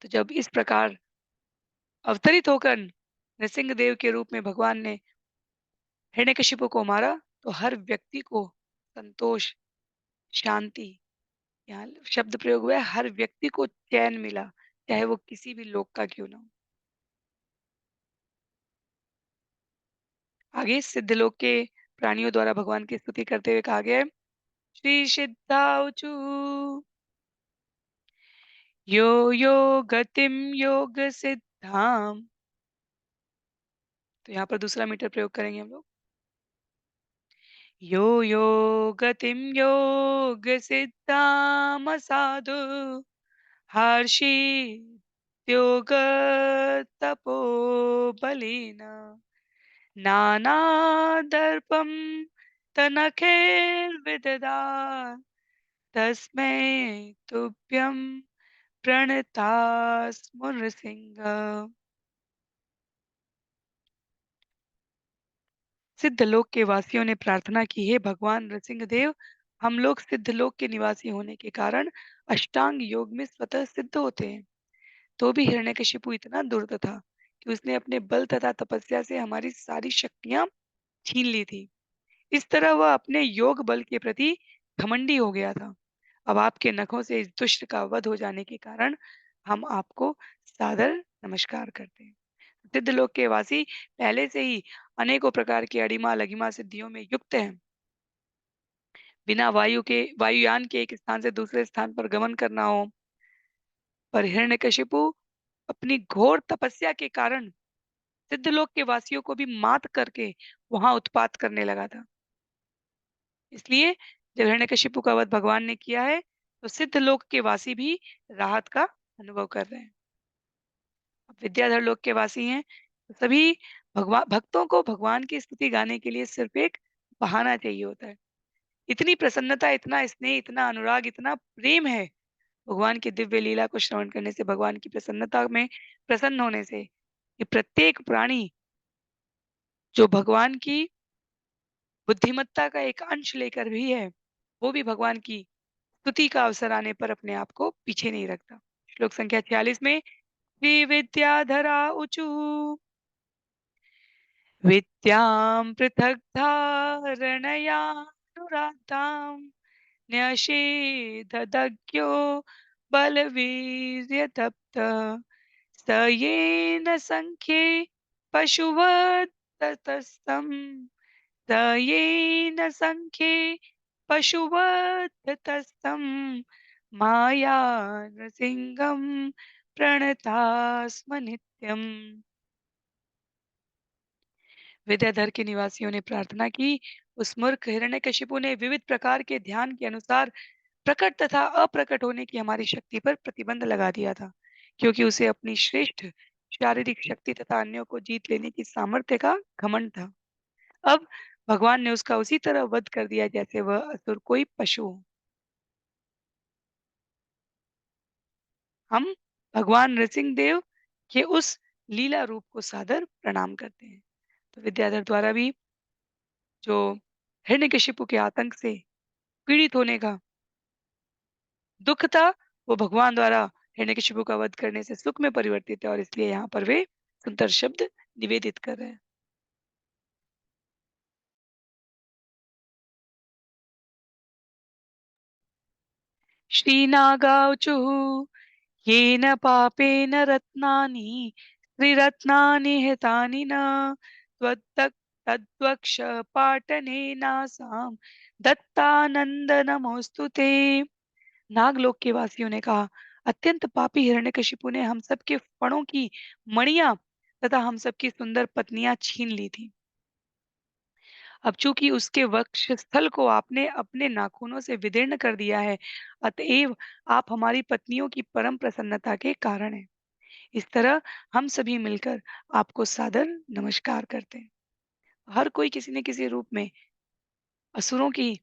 तो जब इस प्रकार अवतरित होकर नृसिंहदेव के रूप में भगवान ने हिरण्यकशिपु को मारा, तो हर व्यक्ति को संतोष, शांति, यहाँ शब्द प्रयोग हुआ है, हर व्यक्ति को चैन मिला, चाहे वो किसी भी लोक का क्यों ना हो। आगे सिद्धलोक के प्राणियों द्वारा भगवान की स्तुति करते हुए कहा गया है, श्री सिद्धाऊचु यो यो गतिम योग सिद्धाम। तो यहाँ पर दूसरा मीटर प्रयोग करेंगे हम लोग। यो यो गतिम योग सिद्धाम साधु हर्षि योग तपो बलिना नानादर्पं तनखैर्विदधात् तस्मै तुभ्यं प्रणतास्मुरसिंह। सिद्धलोक के वासियों ने प्रार्थना की, हे भगवान नृसिंहदेव, हम लोग सिद्धलोक के निवासी होने के कारण अष्टांग योग में स्वतः सिद्ध होते हैं। तो भी हिरण्यकशिपु इतना दुष्ट था कि उसने अपने बल तथा तपस्या से हमारी सारी शक्तियां छीन ली थी। इस तरह वह अपने योग बल के प्रति घमंडी हो गया था। अब आपके नखों से इस दुष्ट का वध हो जाने के कारण हम आपको सादर नमस्कार करते हैं। सिद्धलोक के वासी पहले से ही अनेकों प्रकार की अड़िमा लघिमा सिद्धियों में युक्त हैं। बिना वायुयान के एक स्थान से दूसरे स्थान पर गमन करना हो, पर हिरण्यकशिपु अपनी घोर तपस्या के कारण सिद्धलोक के वासियों को भी मात करके वहां उत्पात करने लगा था। इसलिए जब हिरण्यकशिपु का वध भगवान ने किया है, तो सिद्धलोक के वासी भी राहत का अनुभव कर रहे हैं। अब विद्याधर लोक के वासी हैं, तो सभी भगवान भक्तों को भगवान की स्तुति गाने के लिए सिर्फ एक बहाना चाहिए होता है। इतनी प्रसन्नता, इतना स्नेह, इतना अनुराग, इतना प्रेम है भगवान की दिव्य लीला को श्रवण करने से, भगवान की प्रसन्नता में प्रसन्न होने से, कि प्रत्येक प्राणी जो भगवान की बुद्धिमत्ता का एक अंश लेकर भी है, वो भी भगवान की स्तुति का अवसर आने पर अपने आप को पीछे नहीं रखता। श्लोक संख्या 46 में श्री विद्याधरा ऊचु विद्यां पृथक् धारणयानुरातां न्यषेधदज्ञो बलवीर्यतप्त स येन सङ्ख्ये पशुवत्ततस्तं स येन सङ्ख्ये पशुवत्ततस्तं माया नृसिंहं प्रणतास्म नित्यम्। विद्याधर के निवासियों ने प्रार्थना की, उस मूर्ख हिरण्यकशिपु ने विविध प्रकार के ध्यान के अनुसार प्रकट तथा अप्रकट होने की हमारी शक्ति पर प्रतिबंध लगा दिया था, क्योंकि उसे अपनी श्रेष्ठ शारीरिक शक्ति तथा अन्यों को जीत लेने की सामर्थ्य का घमंड था। अब भगवान ने उसका उसी तरह वध कर दिया जैसे वह असुर कोई पशु हो। हम भगवान नृसिंह देव के उस लीला रूप को सादर प्रणाम करते हैं। तो विद्याधर द्वारा भी जो हिरण्यकशिपु के आतंक से पीड़ित होने का दुःख था, वो भगवान द्वारा हिरण्यकशिपु का वध करने से सुख में परिवर्तित है, और इसलिए यहाँ पर वे सुंदर शब्द निवेदित कर रहे हैं। श्रीनागावचुः येन पापेन रत्नानि त्रिरत्नानि हितानि न त्वत्तक् तद्वक्षपाटनेनासां दत्तानंद नमोस्तु ते। नागलोक के वासियों ने कहा, अत्यंत पापी हिरण्यकशिपु ने हम सब के फणों की मणियां तथा हम सब की सुंदर पत्नियां छीन ली थी। अब चूंकि उसके वक्षस्थल को आपने अपने नाखूनों से विदीर्ण कर दिया है, अतएव आप हमारी पत्नियों की परम प्रसन्नता के कारण हैं। इस तरह हम सभी मिलकर आपको सादर नमस्कार करते हैं। हर कोई किसी न किसी रूप में असुरों की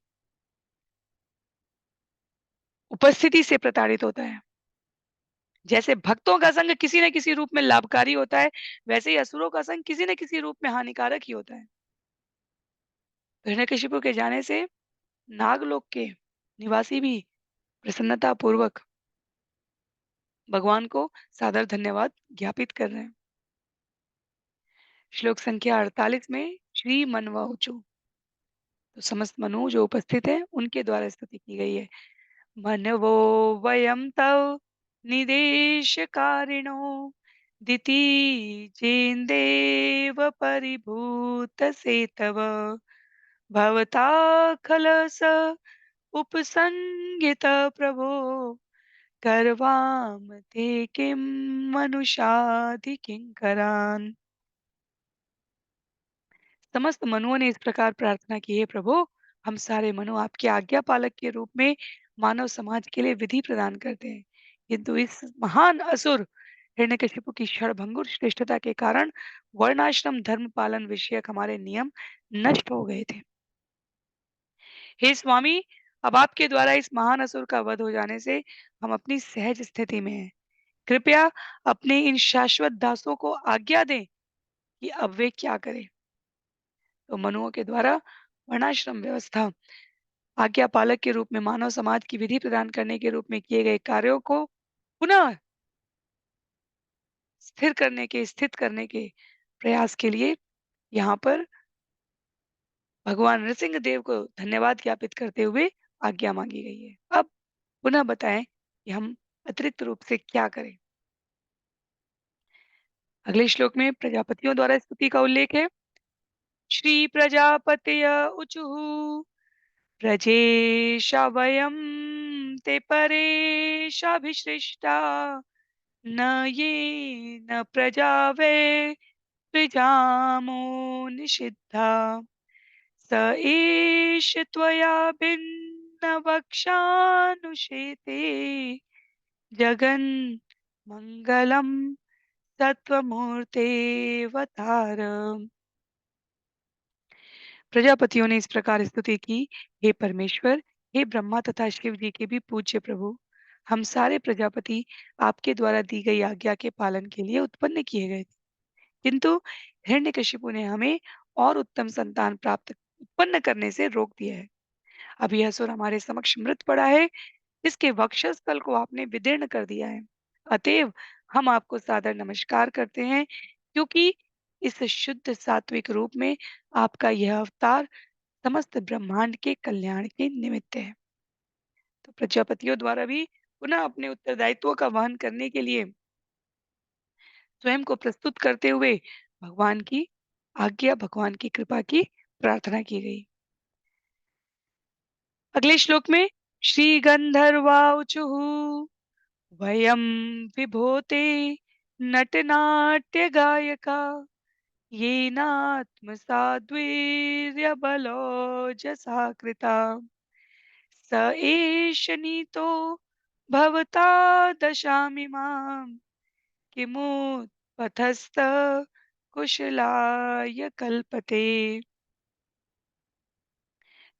उपस्थिति से प्रताड़ित होता है। जैसे भक्तों का संग किसी न किसी रूप में लाभकारी होता है, वैसे ही असुरों का संग किसी न किसी रूप में हानिकारक ही होता है। तो हिरण्यकशिपु के जाने से नागलोक के निवासी भी प्रसन्नता पूर्वक भगवान को सादर धन्यवाद ज्ञापित कर रहे हैं। श्लोक संख्या 48 में श्री मनवाऊचु, तो समस्त मनु जो उपस्थित है उनके द्वारा स्तुति की गई है। मनवो वयम तव निदेशकारिणो दिति चेन्देव परिभूत सेतव भवता खलस उपसंगित प्रभो करवाम ते किं मनुषादि किंकरान्। समस्त मनुओं ने इस प्रकार प्रार्थना की, हे प्रभु, हम सारे मनु आपके आज्ञा पालक के रूप में मानव समाज के लिए विधि प्रदान करते हैं, किंतु इस महान असुर हिरण्यकशिपु की क्षणभंगुर श्रेष्ठता के कारण वर्णाश्रम धर्म पालन विषयक हमारे नियम नष्ट हो गए थे। हे स्वामी, अब आपके द्वारा इस महान असुर का वध हो जाने से हम अपनी सहज स्थिति में हैं। कृपया अपने इन शाश्वत दासों को आज्ञा दें कि अब वे क्या करें। तो मनुओं के द्वारा वर्णाश्रम व्यवस्था आज्ञा पालक के रूप में मानव समाज की विधि प्रदान करने के रूप में किए गए कार्यों को पुनः स्थित करने के प्रयास के लिए यहाँ पर भगवान नृसिंह देव को धन्यवाद ज्ञापित करते हुए आज्ञा मांगी गई है। अब पुनः बताएं कि हम अतिरिक्त रूप से क्या करें। अगले श्लोक में प्रजापतियों द्वारा स्तुति का उल्लेख है। श्री प्रजापतय उचुः प्रजेशा वयं ते परेशाभिसृष्टा न ये न प्रजा वे प्रजामो निषिद्धा स एष त्वया भिन्न वक्षानुषेते जगन् मंगलम सत्वमूर्तेऽवतार। प्रजापतियों ने इस प्रकार स्तुति की, हे परमेश्वर, हे ब्रह्मा तथा शिव जी के भी पूज्य प्रभु, हम सारे प्रजापति आपके द्वारा दी गई आज्ञा के पालन के लिए उत्पन्न किए गए थे, किंतु हिरण्यकशिपु ने हमें और उत्तम संतान प्राप्त उत्पन्न करने से रोक दिया है। अब यह असुर हमारे समक्ष मृत पड़ा है, इसके वक्षस्थल को आपने विदीर्ण कर दिया है। अतएव हम आपको सादर नमस्कार करते हैं, क्योंकि इस शुद्ध सात्विक रूप में आपका यह अवतार समस्त ब्रह्मांड के कल्याण के निमित्त है। तो प्रजापतियों द्वारा भी पुनः अपने उत्तरदायित्व का वहन करने के लिए स्वयं को प्रस्तुत करते हुए भगवान की आज्ञा, भगवान की कृपा की प्रार्थना की गई। अगले श्लोक में श्री गंधर्वाउचुः वयं विभूते नटनाट्य गायका येनात्मसाद्वीर्यबलोजसा कृता स एष नीतो भवता दशामिमां किमुत्पथस्त कुशलाय कल्पते।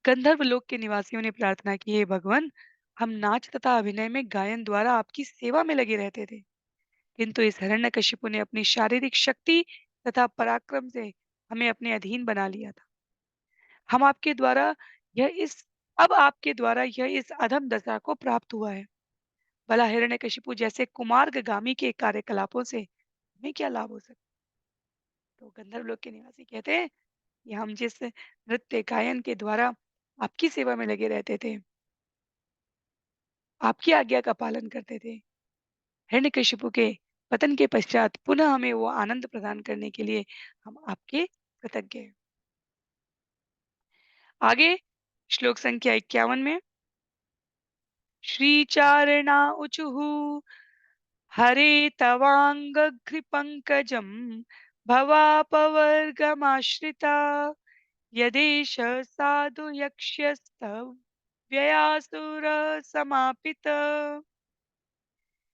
गंधर्व लोक के निवासियों ने प्रार्थना की, हे भगवान, हम नाच तथा अभिनय में गायन द्वारा आपकी सेवा में लगे रहते थे, किंतु इस हिरण्यकशिपु ने अपनी शारीरिक शक्ति तथा पराक्रम से हमें अपने अधीन बना लिया था। हम आपके द्वारा यह इस अब आपके द्वारा यह इस अधम दशा को प्राप्त हुआ है। भला हिरण्यकशिपु जैसे कुमार्गगामी के कार्यकलापों से हमें क्या लाभ हो सकता। तो गंधर्व लोक के निवासी कहते हैं कि हम जिस नृत्य गायन के द्वारा आपकी सेवा में लगे रहते थे, आपकी आज्ञा का पालन करते थे, हिरण्यकशिपु के पतन के पश्चात पुनः हमें वो आनंद प्रदान करने के लिए हम आपके कृतज्ञ हैं। आगे श्लोक संख्या 51 में श्रीचारणा उचुः हरे तवाङ्घ्रिपङ्कजं भवापवर्गमाश्रिता यदेष साधु यक्ष्यस्तव्ययासुर समापित।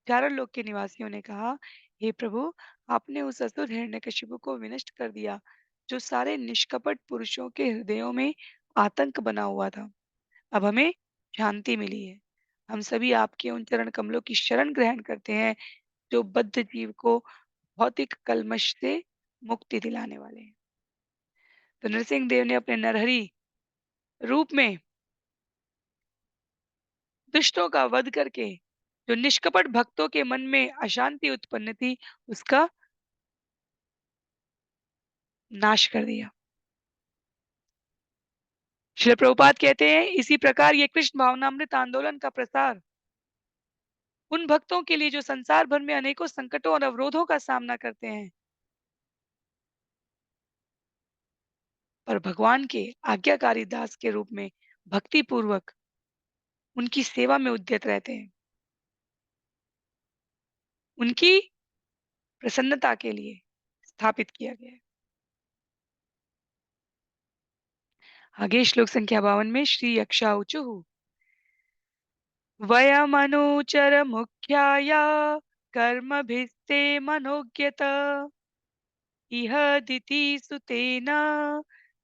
चारों लोक के निवासियों ने कहा, हे प्रभु, आपने उस असुर हिरण्यकशिपु को विनष्ट कर दिया, जो सारे निष्कपट पुरुषों के हृदयों में आतंक बना हुआ था। अब हमें शांति मिली है। हम सभी आपके उन चरण कमलों की शरण ग्रहण करते हैं, जो बद्ध जीव को भौतिक कल्मश से मुक्ति दिलाने वाले हैं। तो नरसिंह देव ने अपने नरहरि रूप में दुष्टों का वध करके जो निष्कपट भक्तों के मन में अशांति उत्पन्न थी, उसका नाश कर दिया। श्रील प्रभुपाद कहते हैं, इसी प्रकार ये कृष्ण भावनामृत आंदोलन का प्रसार उन भक्तों के लिए जो संसार भर में अनेकों संकटों और अवरोधों का सामना करते हैं, पर भगवान के आज्ञाकारी दास के रूप में भक्ति पूर्वक उनकी सेवा में उद्यत रहते हैं, उनकी प्रसन्नता के लिए स्थापित किया गया है। आगे श्लोक संख्या 52 में श्री यक्षा ऊचुः वयमनुचर मुख्याय कर्मभिस्ते मनोज्ञत इह दिति सुतेन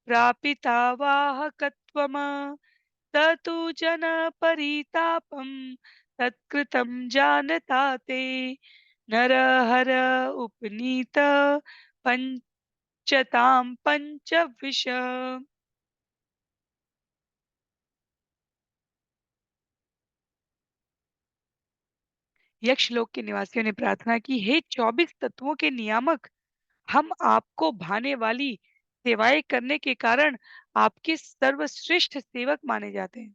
प्रापिता वाहकत्वम स तु जन परितापम तत्कृतं जानता ते नरहर उपनीत पंचतां पंचविश। यक्षलोक के निवासियों ने प्रार्थना की, हे 24 तत्वों के नियामक, हम आपको भाने वाली सेवाएं करने के कारण आपके सर्वश्रेष्ठ सेवक माने जाते हैं।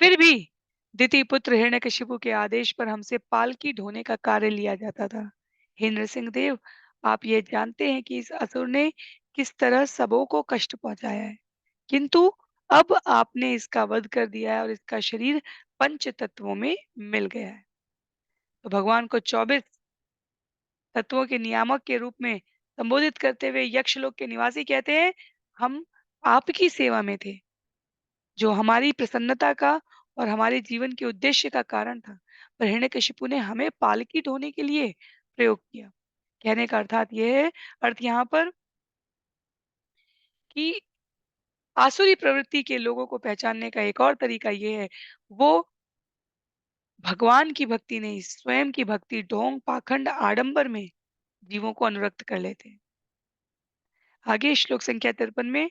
फिर भी दिति पुत्र हिरण्यकशिपु के आदेश पर हमसे पालकी ढोने का कार्य लिया जाता था। हे नृसिंह देव, आप ये जानते हैं कि इस असुर ने किस तरह सबों को कष्ट पहुंचाया है, किंतु अब आपने इसका वध कर दिया है और इसका शरीर पंच तत्वों में मिल गया है। तो भगवान को 24 तत्वों के नियामक के रूप में संबोधित करते हुए यक्षलोक के निवासी कहते हैं, हम आपकी सेवा में थे, जो हमारी प्रसन्नता का और हमारे जीवन के उद्देश्य का कारण था। पर हिरण्यकशिपु ने हमें पालकी ढोने के लिए प्रयोग किया। कहने का अर्थात यह है, अर्थ यहाँ पर कि आसुरी प्रवृत्ति के लोगों को पहचानने का एक और तरीका ये है, वो भगवान की भक्ति नहीं, स्वयं की भक्ति ढोंग, पाखंड, आडंबर में जीवों को अनुरक्त कर लेते हैं। आगे श्लोक संख्या 53 में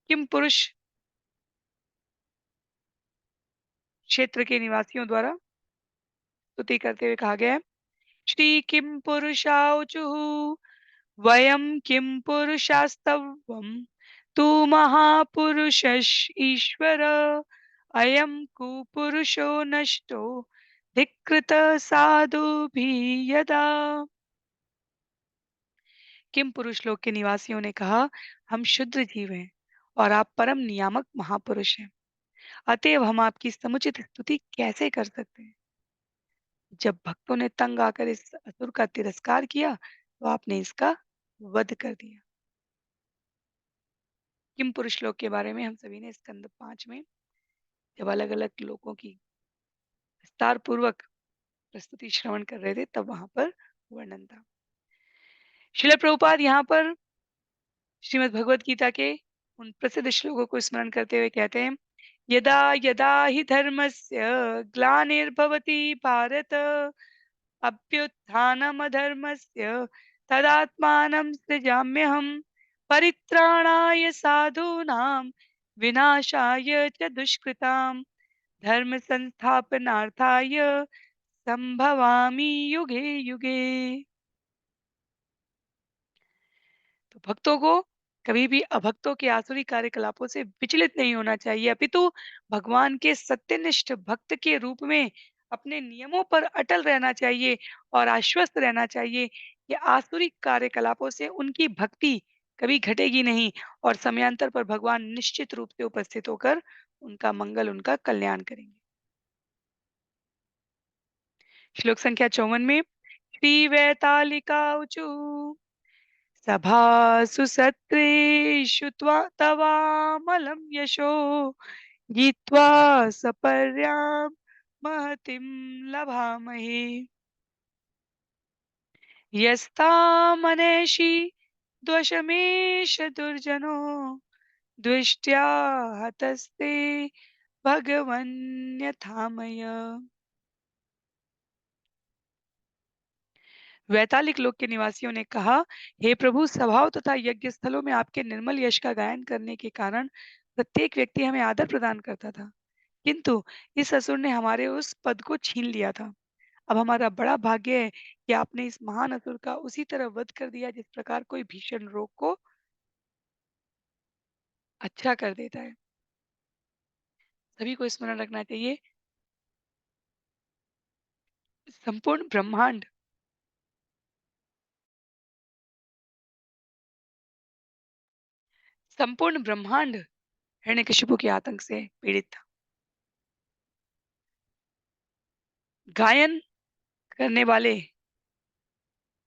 किम पुरुष क्षेत्र के निवासियों द्वारा स्तुति करते हुए कहा गया है, श्री किम पुरुषाऊचुः वयम किम पुरुषास्तवम तू महापुरुषश ईश्वर अयम कुपुरुषो नष्टो धिकृत साधु भी यदा। किम पुरुष लोक के निवासियों ने कहा, हम शुद्र जीव हैं और आप परम नियामक महापुरुष हैं, अतएव हम आपकी समुचित स्तुति कैसे कर सकते हैं। जब भक्तों ने तंग आकर इस असुर का तिरस्कार किया, तो आपने इसका वध कर दिया। किम पुरुष लोक के बारे में हम सभी ने स्कंद 5 में जब अलग अलग लोगों की विस्तार पूर्वक प्रस्तुति श्रवण कर रहे थे, तब वहां पर वर्णन था। श्रील प्रभुपाद यहाँ पर श्रीमद् भगवत गीता के उन प्रसिद्ध श्लोकों को स्मरण करते हुए कहते हैं, यदा यदा हि धर्मस्य ग्लानिर्भवति भारत अभ्युत्थानमधर्मस्य तदात्मानं सृजाम्यहम् परित्राणाय साधूनां विनाशाय च दुष्कृतां धर्म संस्थापनार्थाय संभवामि युगे युगे। तो भक्तों को कभी भी अभक्तों के आसुरी कार्यकलापों से विचलित नहीं होना चाहिए, अपितु भगवान के सत्यनिष्ठ भक्त के रूप में अपने नियमों पर अटल रहना चाहिए और आश्वस्त रहना चाहिए कि आसुरी कार्यकलापों से उनकी भक्ति कभी घटेगी नहीं और समयांतर पर भगवान निश्चित रूप से उपस्थित होकर उनका मंगल, उनका कल्याण करेंगे। श्लोक संख्या 54 में श्री वैतालिका ऊचु सभासु सत्रेषु तवामलं यशो गीत्वा सपर्यां महतीं लभामहे यस्तामनेषि द्वशमेष दुर्जनो दृष्ट्या हतस्ते भगवन्यथामय। वैतालिक लोक के निवासियों ने कहा, हे प्रभु, सभाओं तथा यज्ञ स्थलों में आपके निर्मल यश का गायन करने के कारण प्रत्येक व्यक्ति हमें आदर प्रदान करता था, किंतु इस असुर ने हमारे उस पद को छीन लिया था। अब हमारा बड़ा भाग्य है कि आपने इस महान असुर का उसी तरह वध कर दिया जिस प्रकार कोई भीषण रोग को अच्छा कर देता है। सभी को स्मरण रखना चाहिए, संपूर्ण ब्रह्मांड संपूर्ण ब्रह्मांड हिरण्यकशिपु के आतंक से पीड़ित था। गायन करने वाले,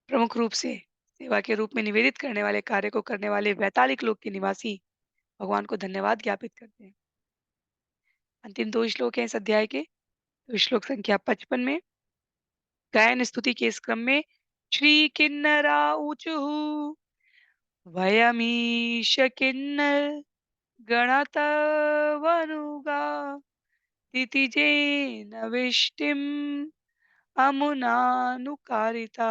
प्रमुख रूप से सेवा के रूप में निवेदित करने वाले कार्य को करने वाले वैतालिक लोक के निवासी भगवान को धन्यवाद ज्ञापित करते हैं। अंतिम 2 श्लोक हैं इस अध्याय के। तो श्लोक संख्या 55 में गायन स्तुति के इस क्रम में श्री किन्नरा ऊचुः वयमीश किन्नर गणतवनुगा तिथिजेन विष्टिम् अमुनानुकारिता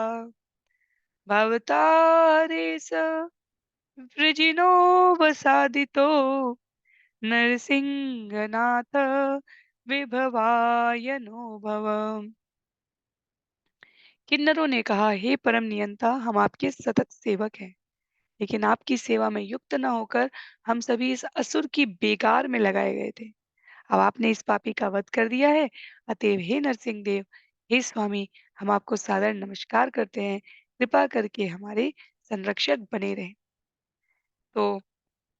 भवतारेस वृजिनो वसादितो नरसिंहनाथ विभवाय नो भव। किन्नरों ने कहा, हे परम नियंता, हम आपके सतत सेवक हैं, लेकिन आपकी सेवा में युक्त न होकर हम सभी इस असुर की बेगार में लगाए गए थे। अब आपने इस पापी का वध कर दिया है, अतएव हे नरसिंह देव, हे स्वामी, हम आपको सादर नमस्कार करते हैं। कृपा करके हमारे संरक्षक बने रहें। तो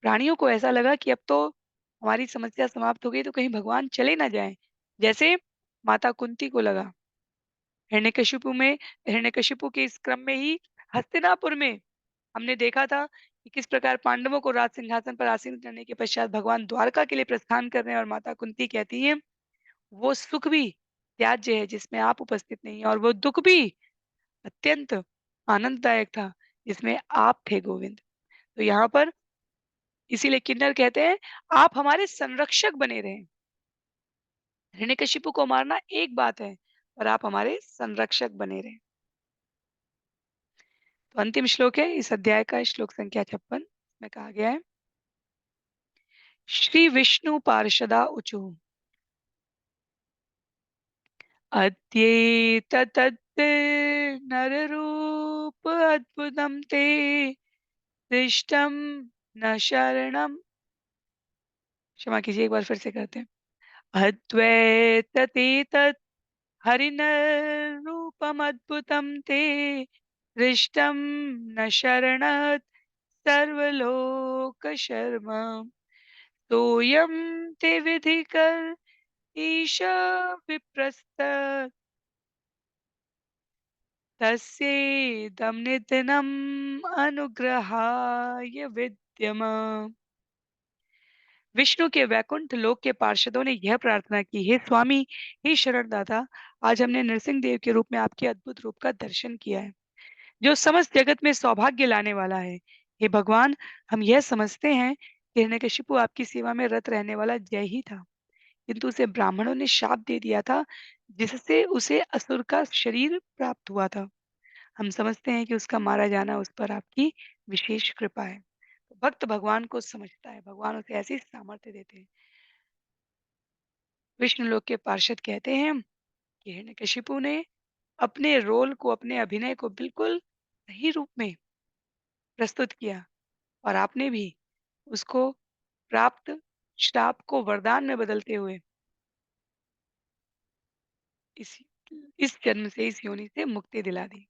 प्राणियों को ऐसा लगा कि अब तो हमारी समस्या समाप्त हो गई, तो कहीं भगवान चले ना जाएं, जैसे माता कुंती को लगा। हिरण्यकशिपु के इस क्रम में ही हस्तिनापुर में हमने देखा था कि किस प्रकार पांडवों को राज सिंहासन पर आसीन करने के पश्चात भगवान द्वारका के लिए प्रस्थान कर रहे हैं और माता कुंती कहती हैं, वो सुख भी त्याज्य है जिसमें आप उपस्थित नहीं है, और वो दुख भी अत्यंत आनंददायक था जिसमें आप थे गोविंद। तो यहाँ पर इसीलिए किन्नर कहते हैं, आप हमारे संरक्षक बने रहें। हिरण्यकशिपु को मारना एक बात है, पर आप हमारे संरक्षक बने रहें। तो अंतिम श्लोक है इस अध्याय का, श्लोक संख्या 56 में कहा गया है, श्री विष्णु पार्षदा ऊचु अद्येततद् नररूप अद्भुतं ते दृष्टं न शरणं। क्षमा कीजिए, एक बार फिर से करते हैं। अद्वैततेतत् हरिनरूपमद्भुतं ते दृष्टं न शरणात् सर्वलोकशर्मा तोयं ते विधिकर ईश विप्रस्त तस्येदं निधनम् अनुग्रहाय विद्यम। विष्णु के वैकुंठ लोक के पार्षदों ने यह प्रार्थना की, हे स्वामी, हे शरणदाता, आज हमने नरसिंह देव के रूप में आपके अद्भुत रूप का दर्शन किया है, जो समस्त जगत में सौभाग्य लाने वाला है। हे भगवान, हम यह समझते हैं कि हिरण्यकशिपु आपकी सेवा में रत रहने वाला जय ही था, किंतु उसे ब्राह्मणों ने शाप दे दिया था, जिससे उसे असुर का शरीर प्राप्त हुआ था। हम समझते हैं कि उसका मारा जाना उस पर आपकी विशेष कृपा है। तो भक्त भगवान को समझता है, भगवान उसे ऐसी सामर्थ्य देते हैं। विष्णु लोक के पार्षद कहते हैं कि हिरण्यकशिपु ने अपने रोल को, अपने अभिनय को बिल्कुल सही रूप में प्रस्तुत किया, और आपने भी उसको प्राप्त श्राप को वरदान में बदलते हुए इस इस जन्म से, इस योनि से मुक्ति दिला दी।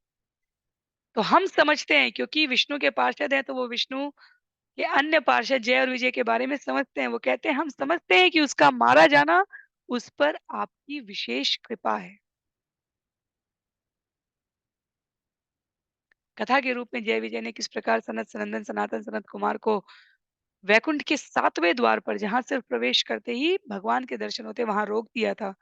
तो हम समझते हैं, क्योंकि विष्णु के पार्षद हैं, तो वो विष्णु के अन्य पार्षद जय और विजय के बारे में समझते हैं। वो कहते हैं, हम समझते हैं कि उसका मारा जाना उस पर आपकी विशेष कृपा है। कथा के रूप में जय विजय ने किस प्रकार सनत सनंदन सनातन सनत कुमार को वैकुंठ के 7वें द्वार पर, जहां सिर्फ प्रवेश करते ही भगवान के दर्शन होते, वहां रोक दिया था,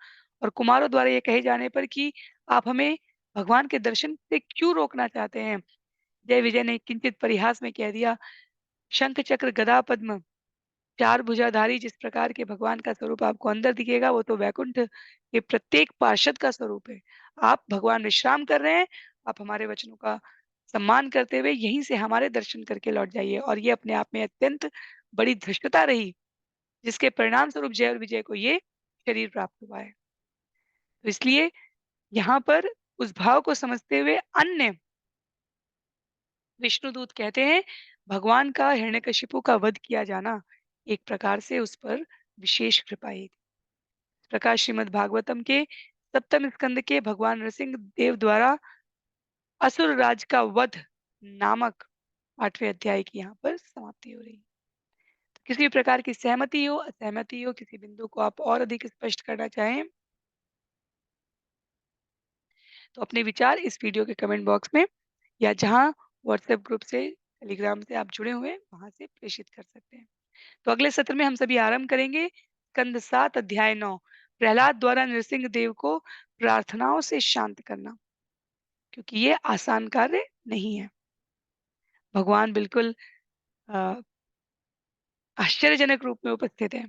और कुमारों द्वारा ये कहे जाने पर कि आप हमें भगवान के दर्शन से क्यों रोकना चाहते हैं, जय विजय ने किंचित परिहास में कह दिया, शंख चक्र गदा पद्म चार भुजाधारी जिस प्रकार के भगवान का स्वरूप आपको अंदर दिखेगा, वो तो वैकुंठ के प्रत्येक पार्षद का स्वरूप है। आप भगवान विश्राम कर रहे हैं, आप हमारे वचनों का सम्मान करते हुए यहीं से हमारे दर्शन करके लौट जाइए, और ये अपने आप में अत्यंत बड़ी धृष्टता रही, जिसके परिणाम स्वरूप जय और विजय को ये शरीर प्राप्त हुआ है। तो इसलिए यहाँ पर उस भाव को समझते हुए अन्य विष्णुदूत कहते हैं, भगवान का हिरण्यकशिपु का वध किया जाना एक प्रकार से उस पर विशेष कृपा ही थी। इस प्रकार श्रीमद् भागवतम के सप्तम स्कंद के भगवान नरसिंह देव द्वारा असुर राज का वध नामक 8वें अध्याय की यहाँ पर समाप्ति हो रही है। तो किसी भी प्रकार की सहमति हो, असहमति हो, किसी बिंदु को आप और अधिक स्पष्ट करना चाहें, तो अपने विचार इस वीडियो के कमेंट बॉक्स में या जहाँ व्हाट्सएप ग्रुप से, टेलीग्राम से आप जुड़े हुए हैं, वहाँ से प्रेषित कर सकते हैं। तो अगले सत्र में हम सभी आरंभ करेंगे स्कंद 7 अध्याय 9, प्रहलाद द्वारा नृसिंह देव को प्रार्थनाओं से शांत करना, क्योंकि ये आसान कार्य नहीं है। भगवान बिल्कुल अ, आश्चर्यजनक रूप में उपस्थित है।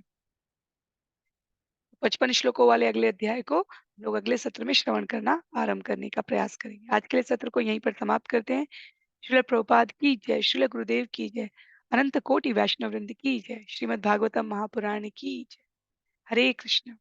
55 श्लोकों वाले अगले अध्याय को लोग अगले सत्र में श्रवण करना आरंभ करने का प्रयास करेंगे। आज के लिए सत्र को यहीं पर समाप्त करते हैं। श्रील प्रभुपाद की जय, श्रील गुरुदेव की जय, अनंत कोटि वैष्णव वृंद की जय, श्रीमद् भागवतम महापुराण की जय। हरे कृष्ण।